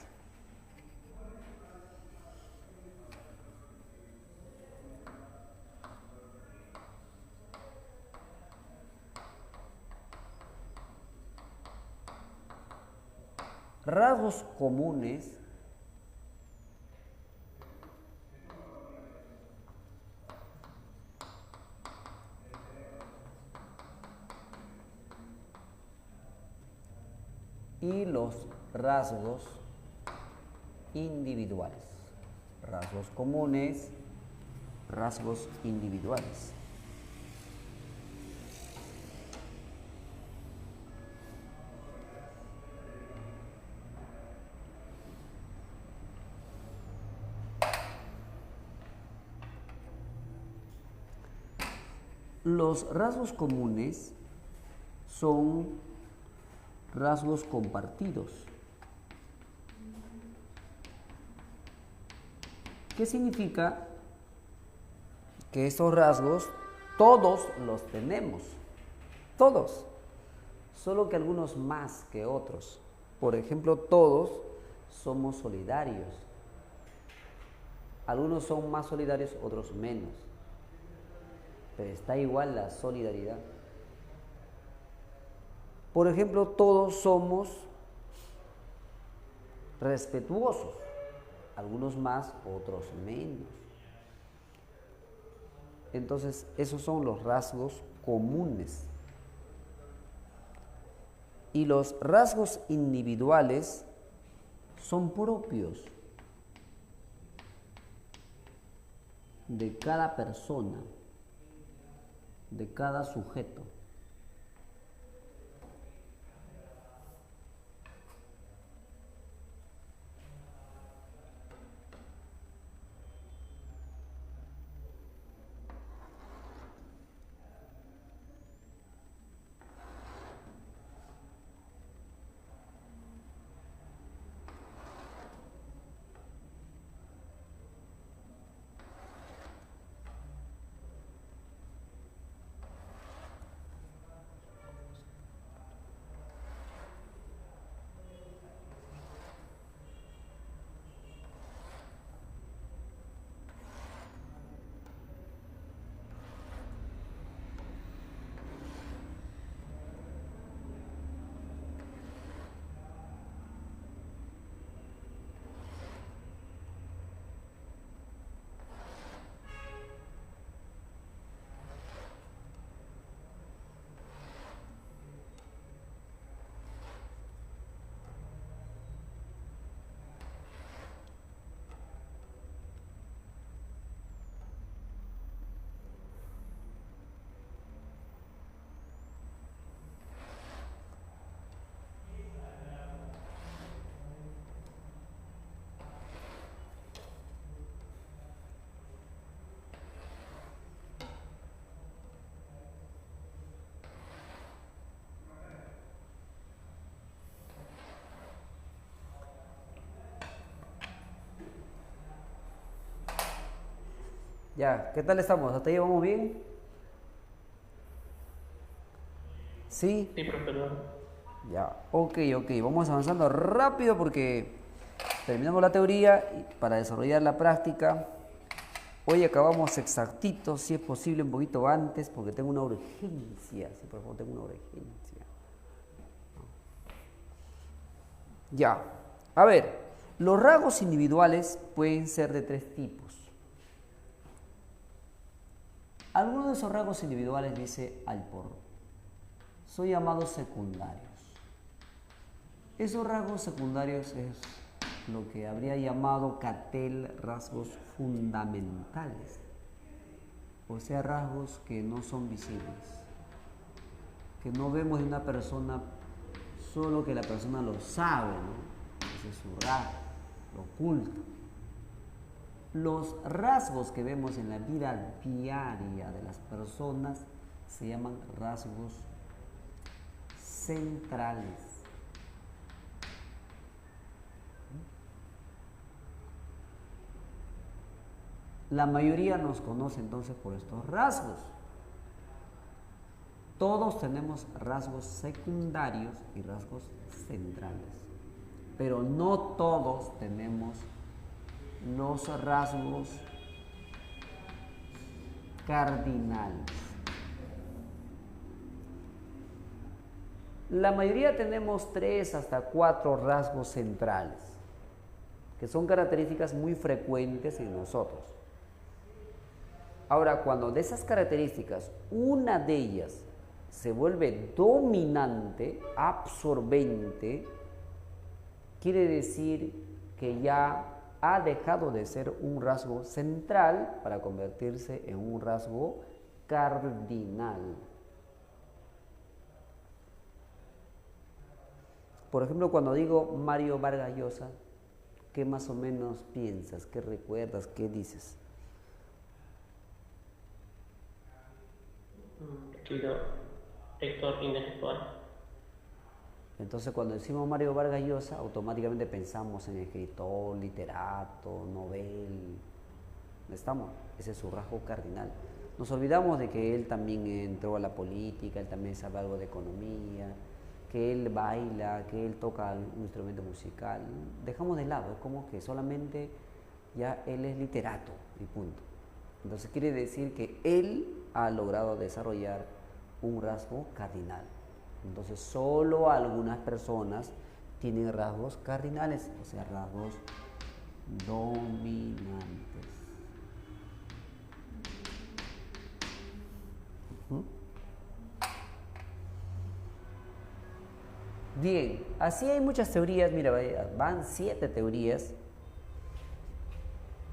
Rasgos comunes y los rasgos individuales. Rasgos comunes, rasgos individuales. Los rasgos comunes son rasgos compartidos. ¿Qué significa? Que estos rasgos todos los tenemos, todos, solo que algunos más que otros. Por ejemplo, todos somos solidarios. Algunos son más solidarios, otros menos. Pero está igual la solidaridad. Por ejemplo, todos somos respetuosos. Algunos más, otros menos. Entonces, esos son los rasgos comunes. Y los rasgos individuales son propios de cada persona, de cada sujeto. Ya, ¿qué tal estamos? ¿Hasta ahí vamos bien? ¿Sí? Sí, profesor. Ya, ok. Vamos avanzando rápido porque terminamos la teoría y para desarrollar la práctica. Hoy acabamos exactito, si es posible un poquito antes, porque tengo una urgencia. Sí, por favor, tengo una urgencia. Ya, a ver, los rasgos individuales pueden ser de tres tipos. Algunos de esos rasgos individuales, dice Alport, son llamados secundarios. Esos rasgos secundarios es lo que habría llamado Cattell rasgos fundamentales, o sea, rasgos que no son visibles, que no vemos en una persona, solo que la persona lo sabe, ¿no? Ese es su rasgo, lo oculta. Los rasgos que vemos en la vida diaria de las personas se llaman rasgos centrales. La mayoría nos conoce entonces por estos rasgos. Todos tenemos rasgos secundarios y rasgos centrales, pero no todos tenemos los rasgos cardinales. La mayoría tenemos 3 hasta 4 rasgos centrales, que son características muy frecuentes en nosotros. Ahora, cuando de esas características una de ellas se vuelve dominante, absorbente, quiere decir que ya ha dejado de ser un rasgo central para convertirse en un rasgo cardinal. Por ejemplo, cuando digo Mario Vargas Llosa, ¿qué más o menos piensas? ¿Qué recuerdas? ¿Qué dices? Escritor, lector intelectual. Entonces, cuando decimos Mario Vargas Llosa, automáticamente pensamos en escritor, literato, novel, ¿Estamos? Ese es su rasgo cardinal. Nos olvidamos de que él también entró a la política, él también sabe algo de economía, que él baila, que él toca un instrumento musical. Dejamos de lado, es como que solamente ya él es literato y punto. Entonces quiere decir que él ha logrado desarrollar un rasgo cardinal. Entonces solo algunas personas tienen rasgos cardinales, o sea, rasgos dominantes. Bien, así hay muchas teorías, mira, van 7 teorías.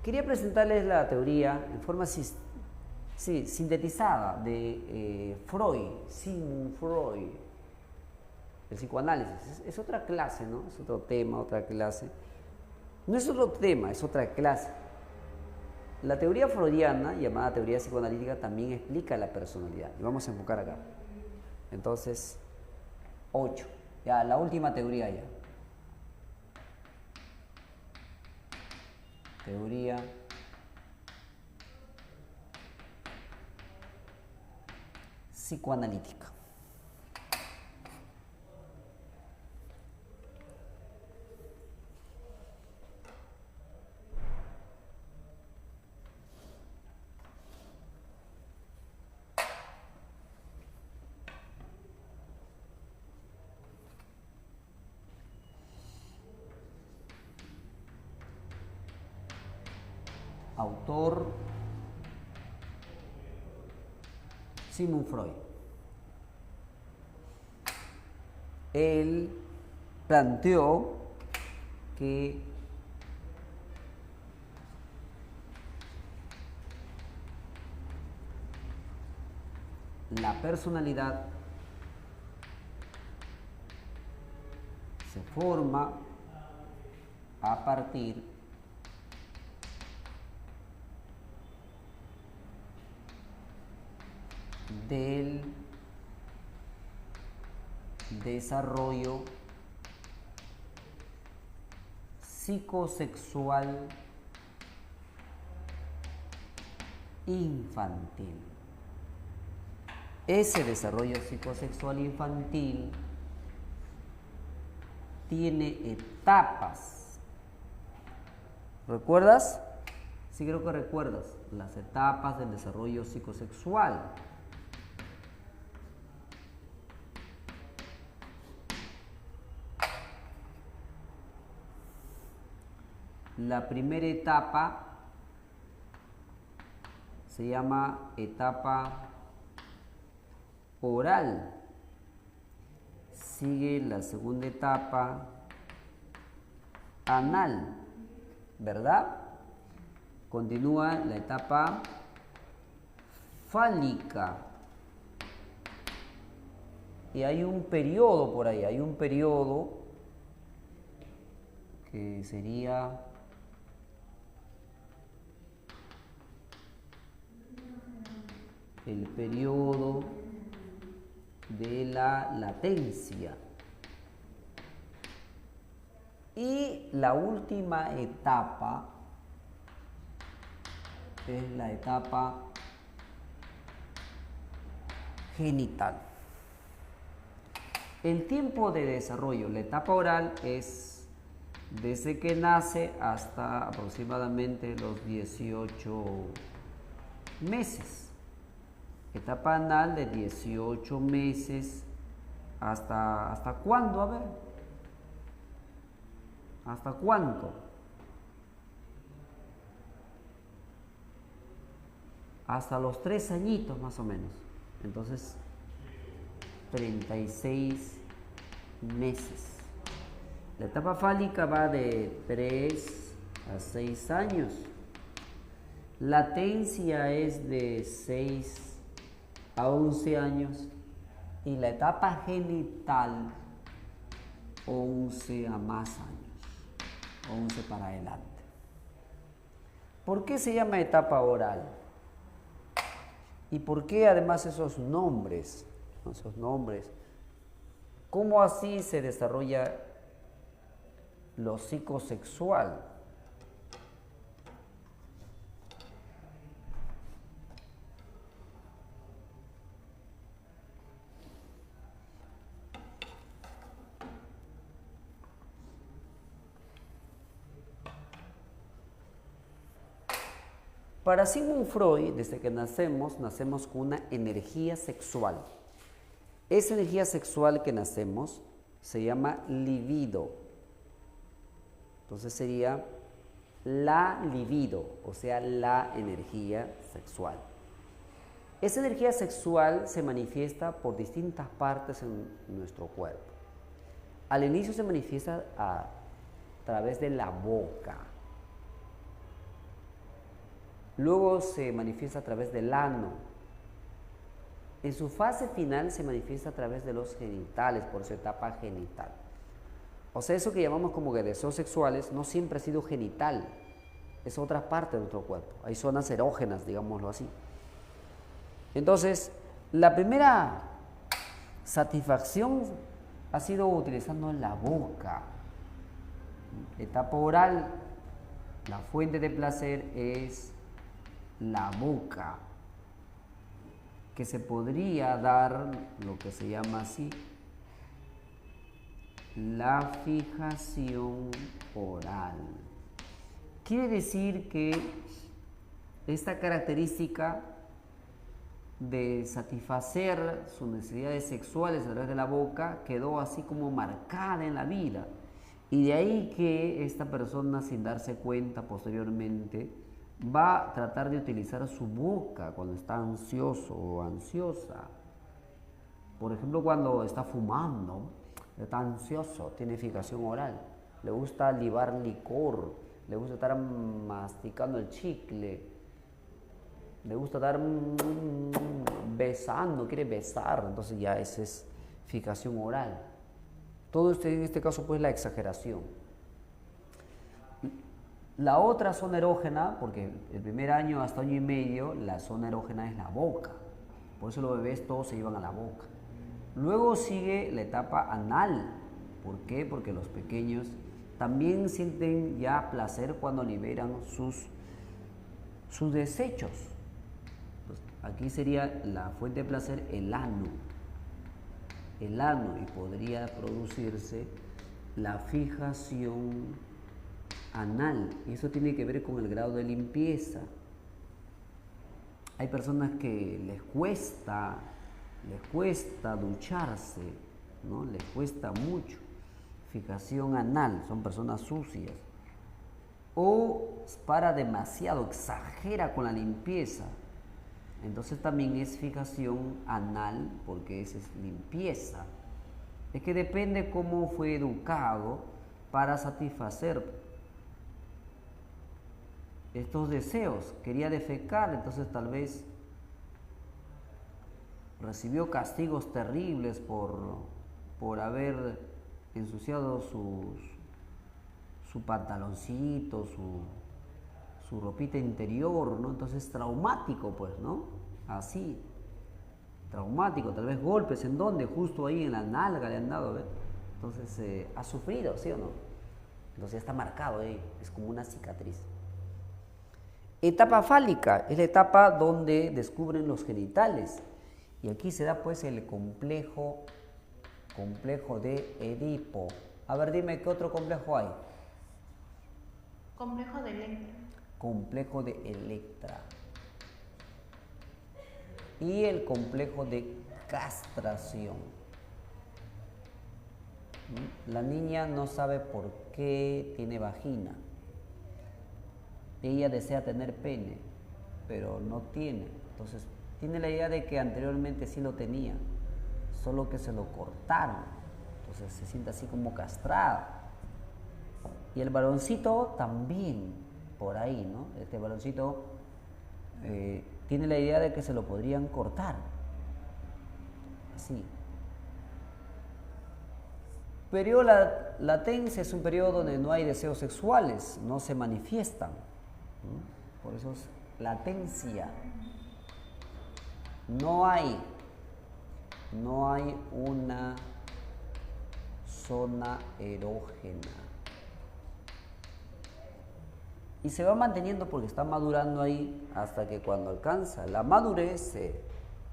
Quería presentarles la teoría en forma sintetizada de Freud, Sigmund Freud, el psicoanálisis. Es otra clase, ¿no? Es otro tema, otra clase. No es otro tema, es otra clase. La teoría freudiana, llamada teoría psicoanalítica, también explica la personalidad. Y vamos a enfocar acá. Entonces, 8. Ya, la última teoría ya. Teoría psicoanalítica. Autor Sigmund Freud. Él planteó que la personalidad se forma a partir del desarrollo psicosexual infantil. Ese desarrollo psicosexual infantil tiene etapas. ¿Recuerdas? Sí, creo que recuerdas las etapas del desarrollo psicosexual. La primera etapa se llama etapa oral. Sigue la segunda etapa anal, ¿verdad? Continúa la etapa fálica. Y hay un periodo por ahí, hay un periodo que sería el periodo de la latencia. Y la última etapa es la etapa genital. El tiempo de desarrollo, la etapa oral es desde que nace hasta aproximadamente los 18 meses. Etapa anal de 18 meses ¿hasta cuándo? A ver. ¿Hasta cuánto? Hasta los 3 añitos más o menos. Entonces, 36 meses. La etapa fálica va de 3 a 6 años. Latencia es de 6 a 11 años. Y la etapa genital, 11 a más años. 11 para adelante. ¿Por qué se llama etapa oral? ¿Y por qué además esos nombres? ¿Cómo así se desarrolla lo psicosexual? Para Sigmund Freud, desde que nacemos con una energía sexual. Esa energía sexual que nacemos se llama libido. Entonces sería la libido, o sea, la energía sexual. Esa energía sexual se manifiesta por distintas partes en nuestro cuerpo. Al inicio se manifiesta a través de la boca. Luego se manifiesta a través del ano. En su fase final se manifiesta a través de los genitales, por su etapa genital. O sea, eso que llamamos como que deseos sexuales no siempre ha sido genital, es otra parte de nuestro cuerpo. Hay zonas erógenas, digámoslo así. Entonces, la primera satisfacción ha sido utilizando la boca. Etapa oral, la fuente de placer es la boca, que se podría dar lo que se llama así la fijación oral. Quiere decir que esta característica de satisfacer sus necesidades sexuales a través de la boca quedó así como marcada en la vida, y de ahí que esta persona, sin darse cuenta posteriormente, va a tratar de utilizar su boca cuando está ansioso o ansiosa. Por ejemplo, cuando está fumando, está ansioso, tiene fijación oral, le gusta libar licor, le gusta estar masticando el chicle, le gusta estar besando, quiere besar, entonces ya esa es fijación oral. Todo esto en este caso pues la exageración. La otra zona erógena, porque el primer año hasta año y medio la zona erógena es la boca, por eso los bebés todos se llevan a la boca. Luego sigue la etapa anal. ¿Por qué? Porque los pequeños también sienten ya placer cuando liberan sus desechos. Pues aquí sería la fuente de placer el ano, y podría producirse la fijación anal, y eso tiene que ver con el grado de limpieza. Hay personas que les cuesta ducharse, ¿no? Les cuesta mucho. Fijación anal, son personas sucias. O para demasiado, exagera con la limpieza. Entonces también es fijación anal, porque esa es limpieza. Es que depende cómo fue educado para satisfacer estos deseos. Quería defecar, entonces tal vez recibió castigos terribles por haber ensuciado su pantaloncito, su ropita interior, ¿no? Entonces traumático, pues, ¿no? Así, traumático, tal vez golpes, ¿en dónde? Justo ahí en la nalga le han dado, ¿ves? Entonces ha sufrido, ¿sí o no? Entonces ya está marcado ahí, es como una cicatriz. Etapa fálica, es la etapa donde descubren los genitales. Y aquí se da pues el complejo de Edipo. A ver, dime, ¿qué otro complejo hay? Complejo de Electra. Complejo de Electra. Y el complejo de castración. La niña no sabe por qué tiene vagina. Ella desea tener pene, pero no tiene. Entonces, tiene la idea de que anteriormente sí lo tenía, solo que se lo cortaron. Entonces se siente así como castrada. Y el varoncito también, por ahí, ¿no? Este varoncito tiene la idea de que se lo podrían cortar. Así. Periodo latencia es un periodo donde no hay deseos sexuales, no se manifiestan. Por eso es latencia. No hay una zona erógena. Y se va manteniendo porque está madurando ahí hasta que cuando alcanza la madurez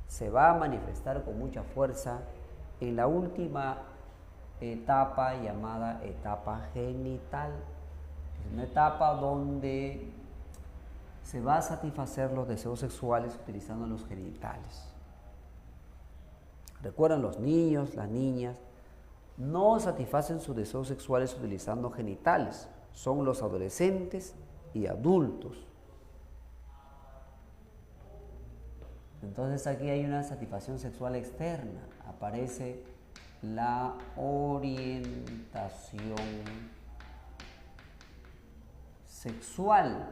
se va a manifestar con mucha fuerza en la última etapa llamada etapa genital. Es una etapa donde se va a satisfacer los deseos sexuales utilizando los genitales. Recuerdan, los niños, las niñas, no satisfacen sus deseos sexuales utilizando genitales. Son los adolescentes y adultos. Entonces aquí hay una satisfacción sexual externa. Aparece la orientación sexual.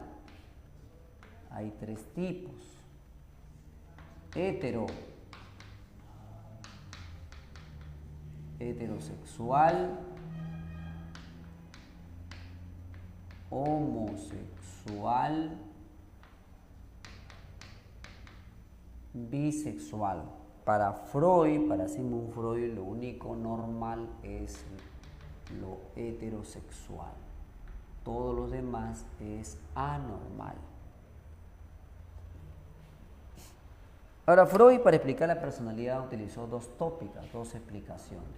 Hay tres tipos: heterosexual, homosexual, bisexual. Para Freud, para Sigmund Freud, lo único normal es lo heterosexual. Todo lo demás es anormal. Ahora, Freud, para explicar la personalidad, utilizó dos tópicas, dos explicaciones.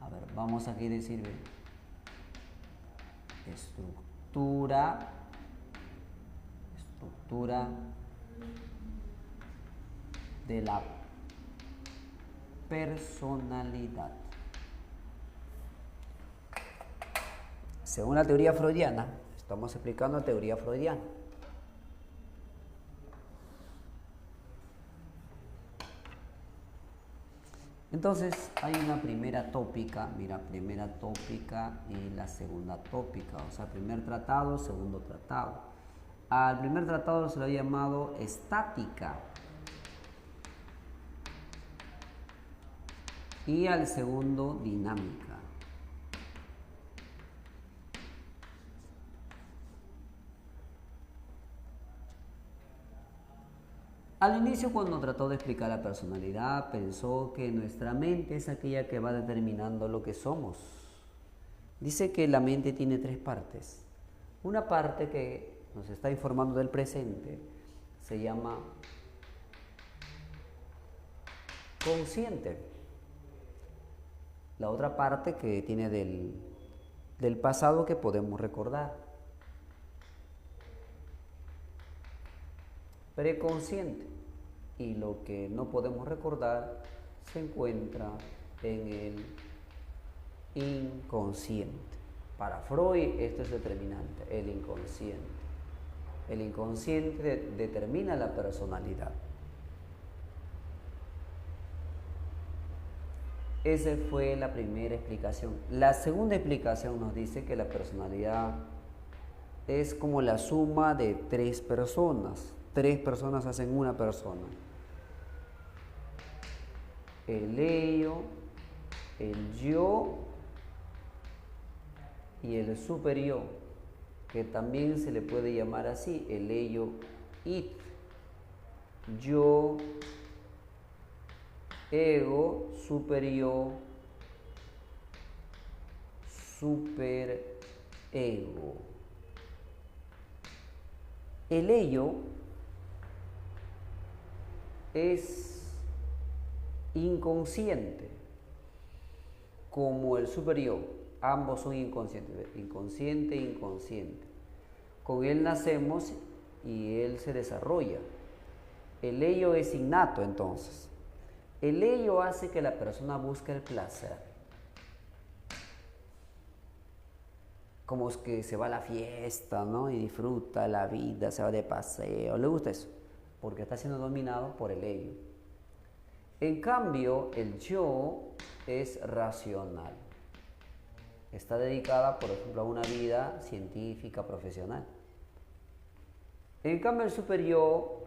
A ver, vamos aquí a decir estructura de la personalidad. Según la teoría freudiana, estamos explicando la teoría freudiana. Entonces hay una primera tópica, mira, primera tópica y la segunda tópica, o sea, primer tratado, segundo tratado. Al primer tratado se lo ha llamado estática y al segundo dinámica. Al inicio, cuando trató de explicar la personalidad, pensó que nuestra mente es aquella que va determinando lo que somos. Dice que la mente tiene tres partes. Una parte que nos está informando del presente se llama consciente. La otra parte que tiene del pasado que podemos recordar. Preconsciente. Y lo que no podemos recordar se encuentra en el inconsciente. Para Freud esto es determinante, el inconsciente. El inconsciente determina la personalidad. Esa fue la primera explicación. La segunda explicación nos dice que la personalidad es como la suma de tres personas. Tres personas hacen una persona. El ello, el yo y el superyo, que también se le puede llamar así, el ello, it, yo, ego, superyo, superego. El ello es inconsciente, como el superyo. Ambos son inconscientes, inconsciente e inconsciente. Con él nacemos y él se desarrolla. El ello es innato, entonces. El ello hace que la persona busque el placer. Como es que se va a la fiesta, ¿no? Y disfruta la vida, se va de paseo. ¿Le gusta eso? Porque está siendo dominado por el ello. En cambio, el yo es racional. Está dedicada, por ejemplo, a una vida científica, profesional. En cambio, el superyo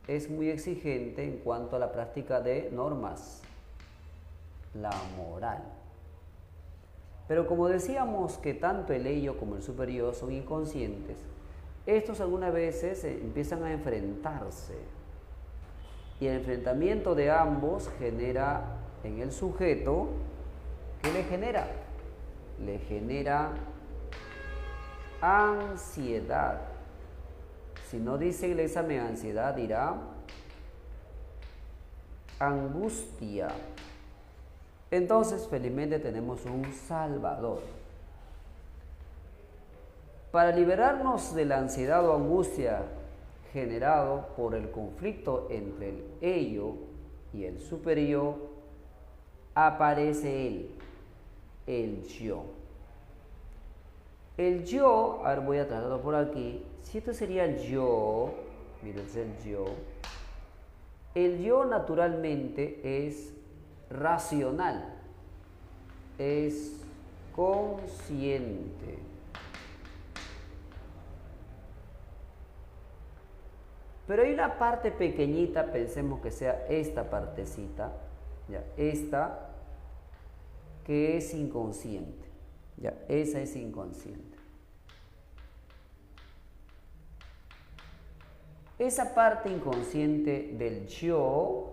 es muy exigente en cuanto a la práctica de normas, la moral. Pero como decíamos que tanto el ello como el superyo son inconscientes, estos algunas veces empiezan a enfrentarse. Y el enfrentamiento de ambos genera en el sujeto, ¿qué le genera? Le genera ansiedad. Si no dice el examen ansiedad, dirá angustia. Entonces, felizmente tenemos un Salvador. Para liberarnos de la ansiedad o angustia generado por el conflicto entre el ello y el superyo, aparece el yo. El yo, a ver, voy a tratarlo por aquí. Si esto sería el yo, miren, es el yo. El yo naturalmente es racional, es consciente. Pero hay una parte pequeñita, pensemos que sea esta partecita, ya, esta, que es inconsciente. Ya, esa es inconsciente. Esa parte inconsciente del yo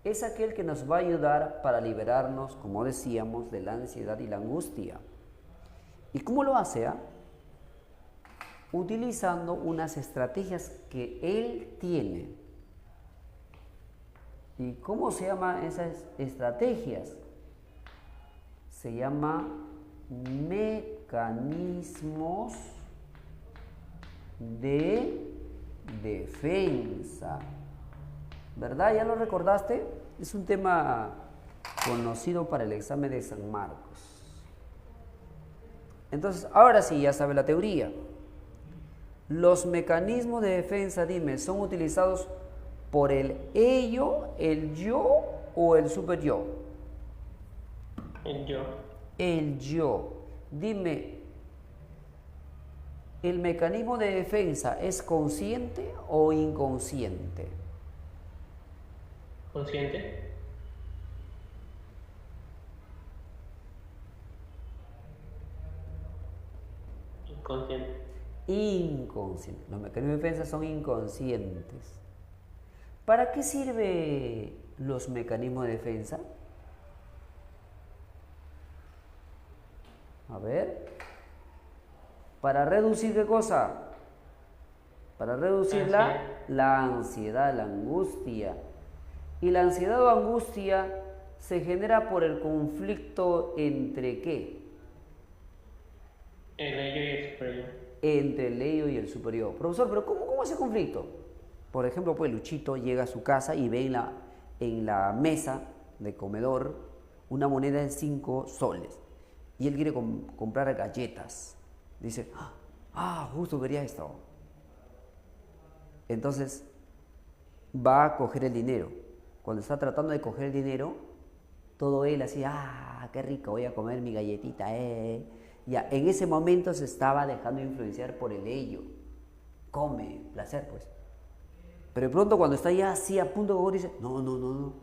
es aquel que nos va a ayudar para liberarnos, como decíamos, de la ansiedad y la angustia. ¿Y cómo lo hace? Utilizando unas estrategias que él tiene. ¿Y cómo se llaman esas estrategias? Se llama mecanismos de defensa. ¿Verdad? ¿Ya lo recordaste? Es un tema conocido para el examen de San Marcos. Entonces, ahora sí, ya sabe la teoría. Los mecanismos de defensa, dime, ¿son utilizados por el ello, el yo o el superyo? El yo. El yo. Dime, ¿el mecanismo de defensa es consciente o inconsciente? Consciente. Inconsciente. Inconsciente. Los mecanismos de defensa son inconscientes. ¿Para qué sirven los mecanismos de defensa? A ver. ¿Para reducir qué cosa? Para reducir la ansiedad, la angustia. Y la ansiedad o angustia se genera por el conflicto entre ¿qué? El ello y el superior. Entre el ello y el superior. Profesor, ¿pero cómo es ese conflicto? Por ejemplo, pues Luchito llega a su casa y ve en la mesa de comedor una moneda de 5 soles. Y él quiere comprar galletas. Dice, justo quería esto. Entonces, va a coger el dinero. Cuando está tratando de coger el dinero, todo él así, qué rico, voy a comer mi galletita, Ya, en ese momento se estaba dejando influenciar por el ello. Come, placer, pues. Pero de pronto cuando está ya así a punto de comer, dice, no.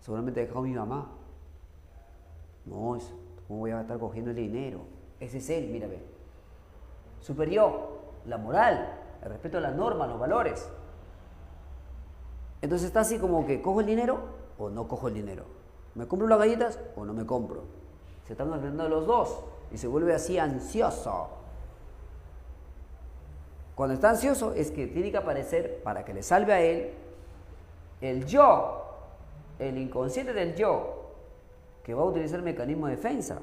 Seguramente he dejado a mi mamá. No, ¿cómo voy a estar cogiendo el dinero? Ese es él, mira, ve. Superior, la moral, el respeto a las normas, los valores. Entonces está así como que, ¿cojo el dinero o no cojo el dinero? ¿Me compro las galletas o no me compro? Se están enfrentando los dos y se vuelve así ansioso. Cuando está ansioso es que tiene que aparecer, para que le salve a él, el yo, el inconsciente del yo, que va a utilizar el mecanismo de defensa.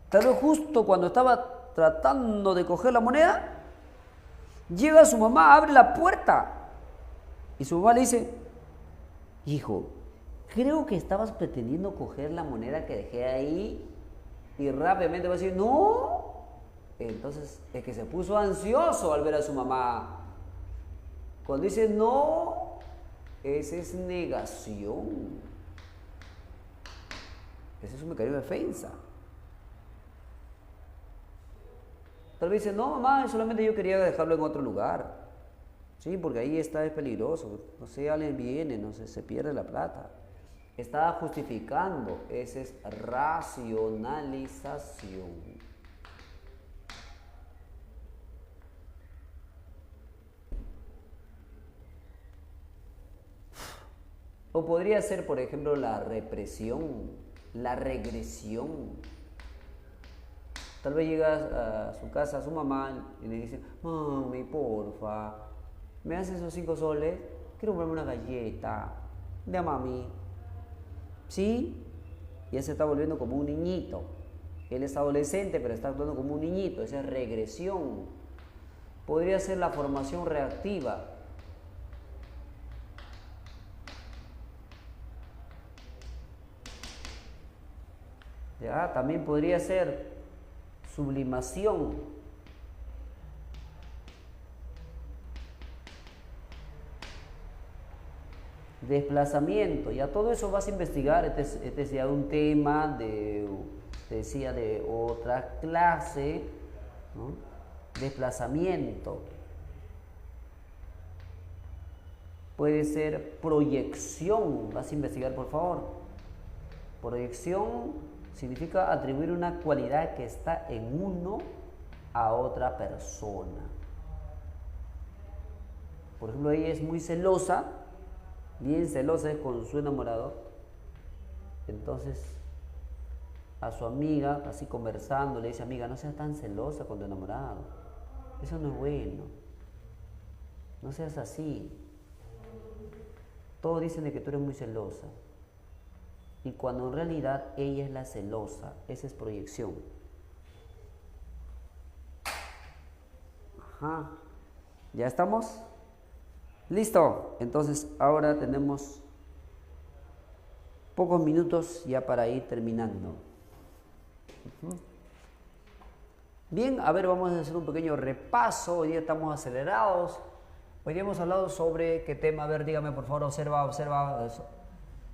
Tal vez justo cuando estaba tratando de coger la moneda, llega su mamá, abre la puerta y su mamá le dice, hijo, creo que estabas pretendiendo coger la moneda que dejé ahí, y rápidamente va a decir, no. Entonces es que se puso ansioso al ver a su mamá. Cuando dice no, esa es negación. Ese es un mecanismo de defensa. Tal vez dice, no mamá, solamente yo quería dejarlo en otro lugar. Sí, porque ahí es peligroso. No sé, alguien viene, no sé, se pierde la plata. Está justificando, esa es racionalización. O podría ser, por ejemplo, la represión, la regresión. Tal vez llegas a su casa, a su mamá, y le dice, mami, porfa, ¿me haces esos 5 soles? Quiero comprarme una galleta. De mami. ¿Sí? Ya se está volviendo como un niñito. Él es adolescente, pero está actuando como un niñito. Esa es regresión. Podría ser la formación reactiva. ¿Ya? También podría ser sublimación. Desplazamiento. Ya todo eso vas a investigar. Este es ya un tema de, te decía, de otra clase, ¿no? Desplazamiento. Puede ser proyección. Vas a investigar, por favor. Proyección significa atribuir una cualidad que está en uno a otra persona. Por ejemplo, ella es muy celosa, bien celosa con su enamorado. Entonces, a su amiga, así conversando, le dice: amiga, no seas tan celosa con tu enamorado. Eso no es bueno. No seas así. Todos dicen de que tú eres muy celosa. Y cuando en realidad ella es la celosa, esa es proyección. Ajá. ¿Ya estamos? Listo. Entonces ahora tenemos pocos minutos ya para ir terminando. Bien, a ver, vamos a hacer un pequeño repaso. Hoy día estamos acelerados. Hoy día hemos hablado sobre qué tema. A ver, dígame por favor, observa.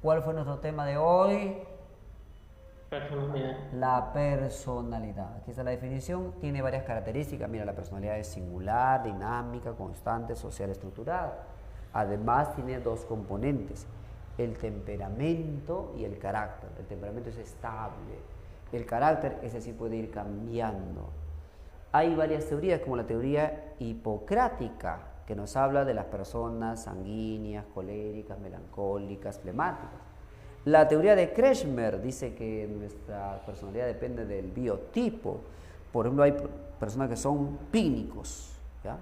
¿Cuál fue nuestro tema de hoy? Personalidad. La personalidad. Aquí está la definición. Tiene varias características. Mira, la personalidad es singular, dinámica, constante, social, estructurada. Además, tiene dos componentes: el temperamento y el carácter. El temperamento es estable. El carácter, ese sí puede ir cambiando. Hay varias teorías, como la teoría hipocrática, que nos habla de las personas sanguíneas, coléricas, melancólicas, flemáticas. La teoría de Kretschmer dice que nuestra personalidad depende del biotipo. Por ejemplo, hay personas que son pícnicos, ¿ya?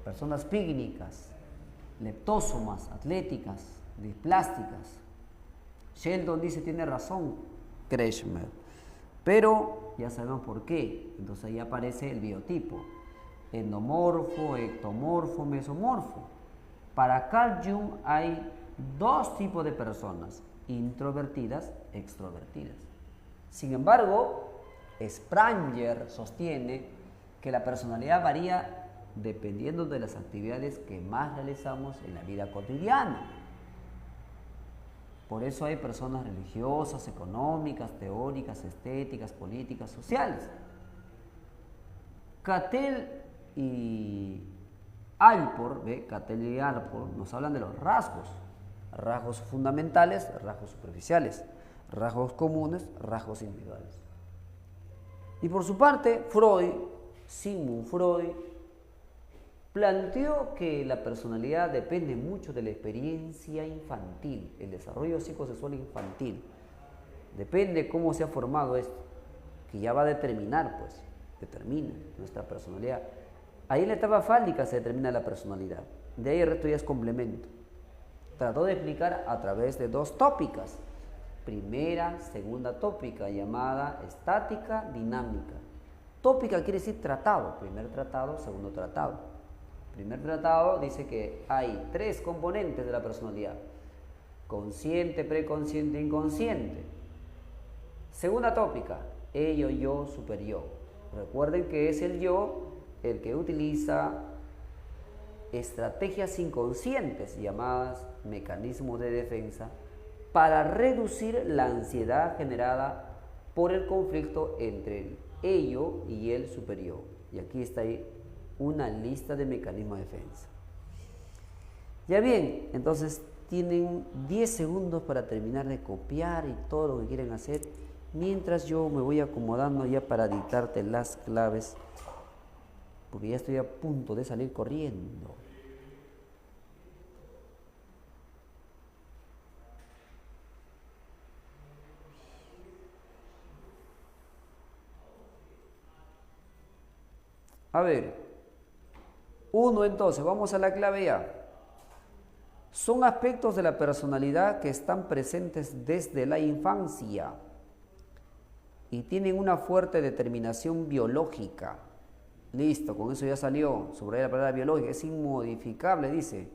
Personas pícnicas, leptósomas, atléticas, displásticas. Sheldon dice: tiene razón Kretschmer, pero ya sabemos por qué. Entonces ahí aparece el biotipo: endomorfo, ectomorfo, mesomorfo. Para Carl Jung hay dos tipos de personas: introvertidas, extrovertidas. Sin embargo, Spranger sostiene que la personalidad varía dependiendo de las actividades que más realizamos en la vida cotidiana. Por eso hay personas religiosas, económicas, teóricas, estéticas, políticas, sociales. Cattell y Alport, Cattell y Alport nos hablan de los rasgos fundamentales, rasgos superficiales, rasgos comunes, rasgos individuales. Y por su parte, Sigmund Freud, planteó que la personalidad depende mucho de la experiencia infantil, el desarrollo psicosexual infantil. Depende cómo se ha formado esto, que ya va a determina nuestra personalidad. Ahí en la etapa fálica se determina la personalidad. De ahí el resto ya es complemento. Trató de explicar a través de dos tópicas. Primera, segunda tópica, llamada estática dinámica. Tópica quiere decir tratado. Primer tratado, segundo tratado. Primer tratado dice que hay tres componentes de la personalidad: consciente, preconsciente, inconsciente. Segunda tópica, ello, yo, superyo. Recuerden que es el yo el que utiliza estrategias inconscientes llamadas mecanismos de defensa para reducir la ansiedad generada por el conflicto entre el ello y el superyo. Y aquí está ahí una lista de mecanismos de defensa. Ya bien, entonces tienen 10 segundos para terminar de copiar y todo lo que quieren hacer, mientras yo me voy acomodando ya para dictarte las claves, porque ya estoy a punto de salir corriendo. A ver, entonces, vamos a la clave ya. Son aspectos de la personalidad que están presentes desde la infancia. y tienen una fuerte determinación biológica. Listo, con eso ya salió. Subraya la palabra biológica, es inmodificable, dice.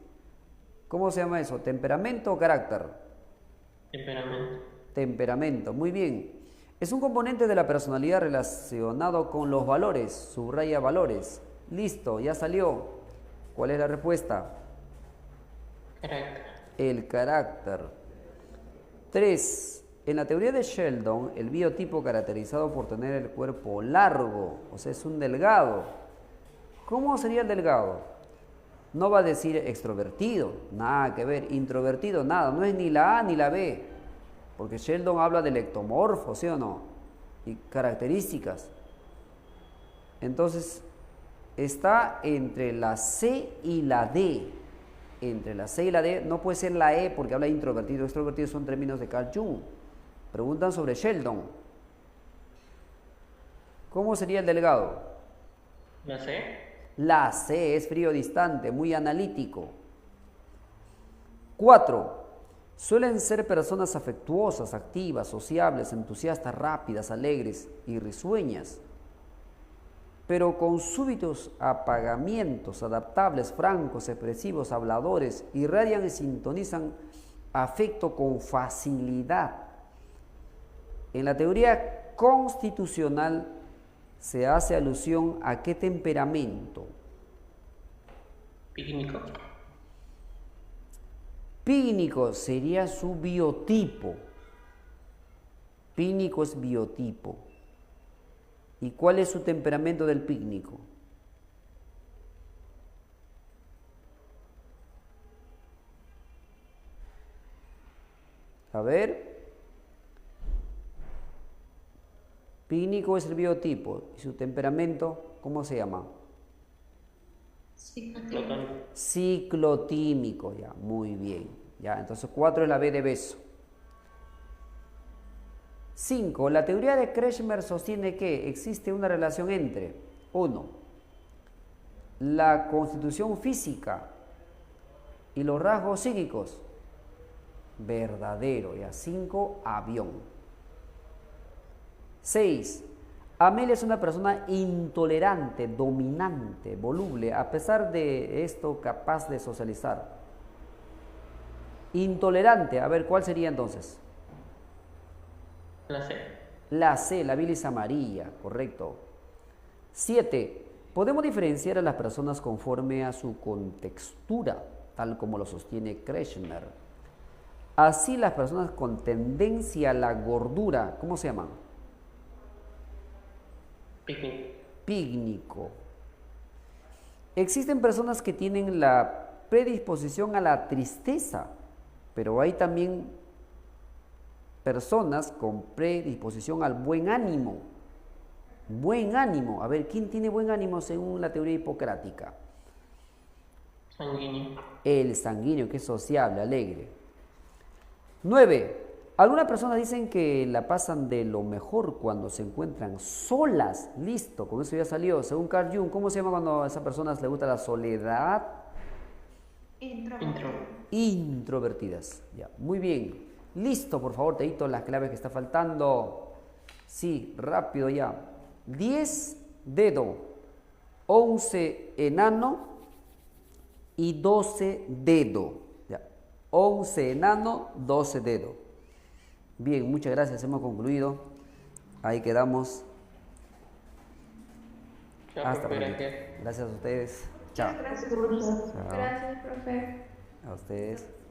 ¿Cómo se llama eso? ¿Temperamento o carácter? Temperamento. Temperamento, muy bien. Es un componente de la personalidad relacionado con los valores. Subraya valores. Listo, ya salió. ¿Cuál es la respuesta? Carácter. El carácter. 3. En la teoría de Sheldon, el biotipo caracterizado por tener el cuerpo largo, o sea, es un delgado. ¿Cómo sería el delgado? No va a decir extrovertido, nada que ver. Introvertido, nada. No es ni la A ni la B. Porque Sheldon habla del ectomorfo, ¿sí o no? Y características. Entonces, está entre la C y la D. Entre la C y la D no puede ser la E porque habla de introvertido. Extrovertido son términos de Carl Jung. Preguntan sobre Sheldon. ¿Cómo sería el delgado? ¿La C? La C es frío distante, muy analítico. 4. Suelen ser personas afectuosas, activas, sociables, entusiastas, rápidas, alegres y risueñas, pero con súbitos apagamientos, adaptables, francos, expresivos, habladores, irradian y sintonizan afecto con facilidad. En la teoría constitucional se hace alusión a qué temperamento. Pícnico. Pícnico sería su biotipo. Pícnico es biotipo. ¿Y cuál es su temperamento del pícnico? A ver. Pícnico es el biotipo. ¿Y su temperamento cómo se llama? Ciclotímico. Ciclotímico, ya, muy bien. Ya, entonces 4 es la B de beso. 5. La teoría de Kretschmer sostiene que existe una relación entre 1. La constitución física y los rasgos psíquicos. Verdadero, ya. 5. Avión. 6. Amelia es una persona intolerante, dominante, voluble, a pesar de esto capaz de socializar. Intolerante, a ver, ¿cuál sería entonces? La C. La C, la bilis amarilla, correcto. 7. Podemos diferenciar a las personas conforme a su contextura, tal como lo sostiene Kretschmer. Así las personas con tendencia a la gordura, ¿cómo se llaman? Pícnico. Pícnico. Existen personas que tienen la predisposición a la tristeza, pero hay también personas con predisposición al buen ánimo. Buen ánimo. A ver, ¿quién tiene buen ánimo según la teoría hipocrática? Sanguíneo. El sanguíneo, que es sociable, alegre. 9. Algunas personas dicen que la pasan de lo mejor cuando se encuentran solas. Listo, con eso ya salió. Según Carl Jung, ¿cómo se llama cuando a esas personas les gusta la soledad? Introvertidas. Ya, muy bien. Listo, por favor, te dicto las claves que está faltando. Sí, rápido ya. 10 dedo, 11 enano y 12 dedo. Ya. 11 enano, 12 dedo. Bien, muchas gracias, hemos concluido. Ahí quedamos. Chao, Hasta profe, pronto. gracias. Gracias a ustedes. Chao. Gracias, profesor. Chao. Gracias, profe. A ustedes.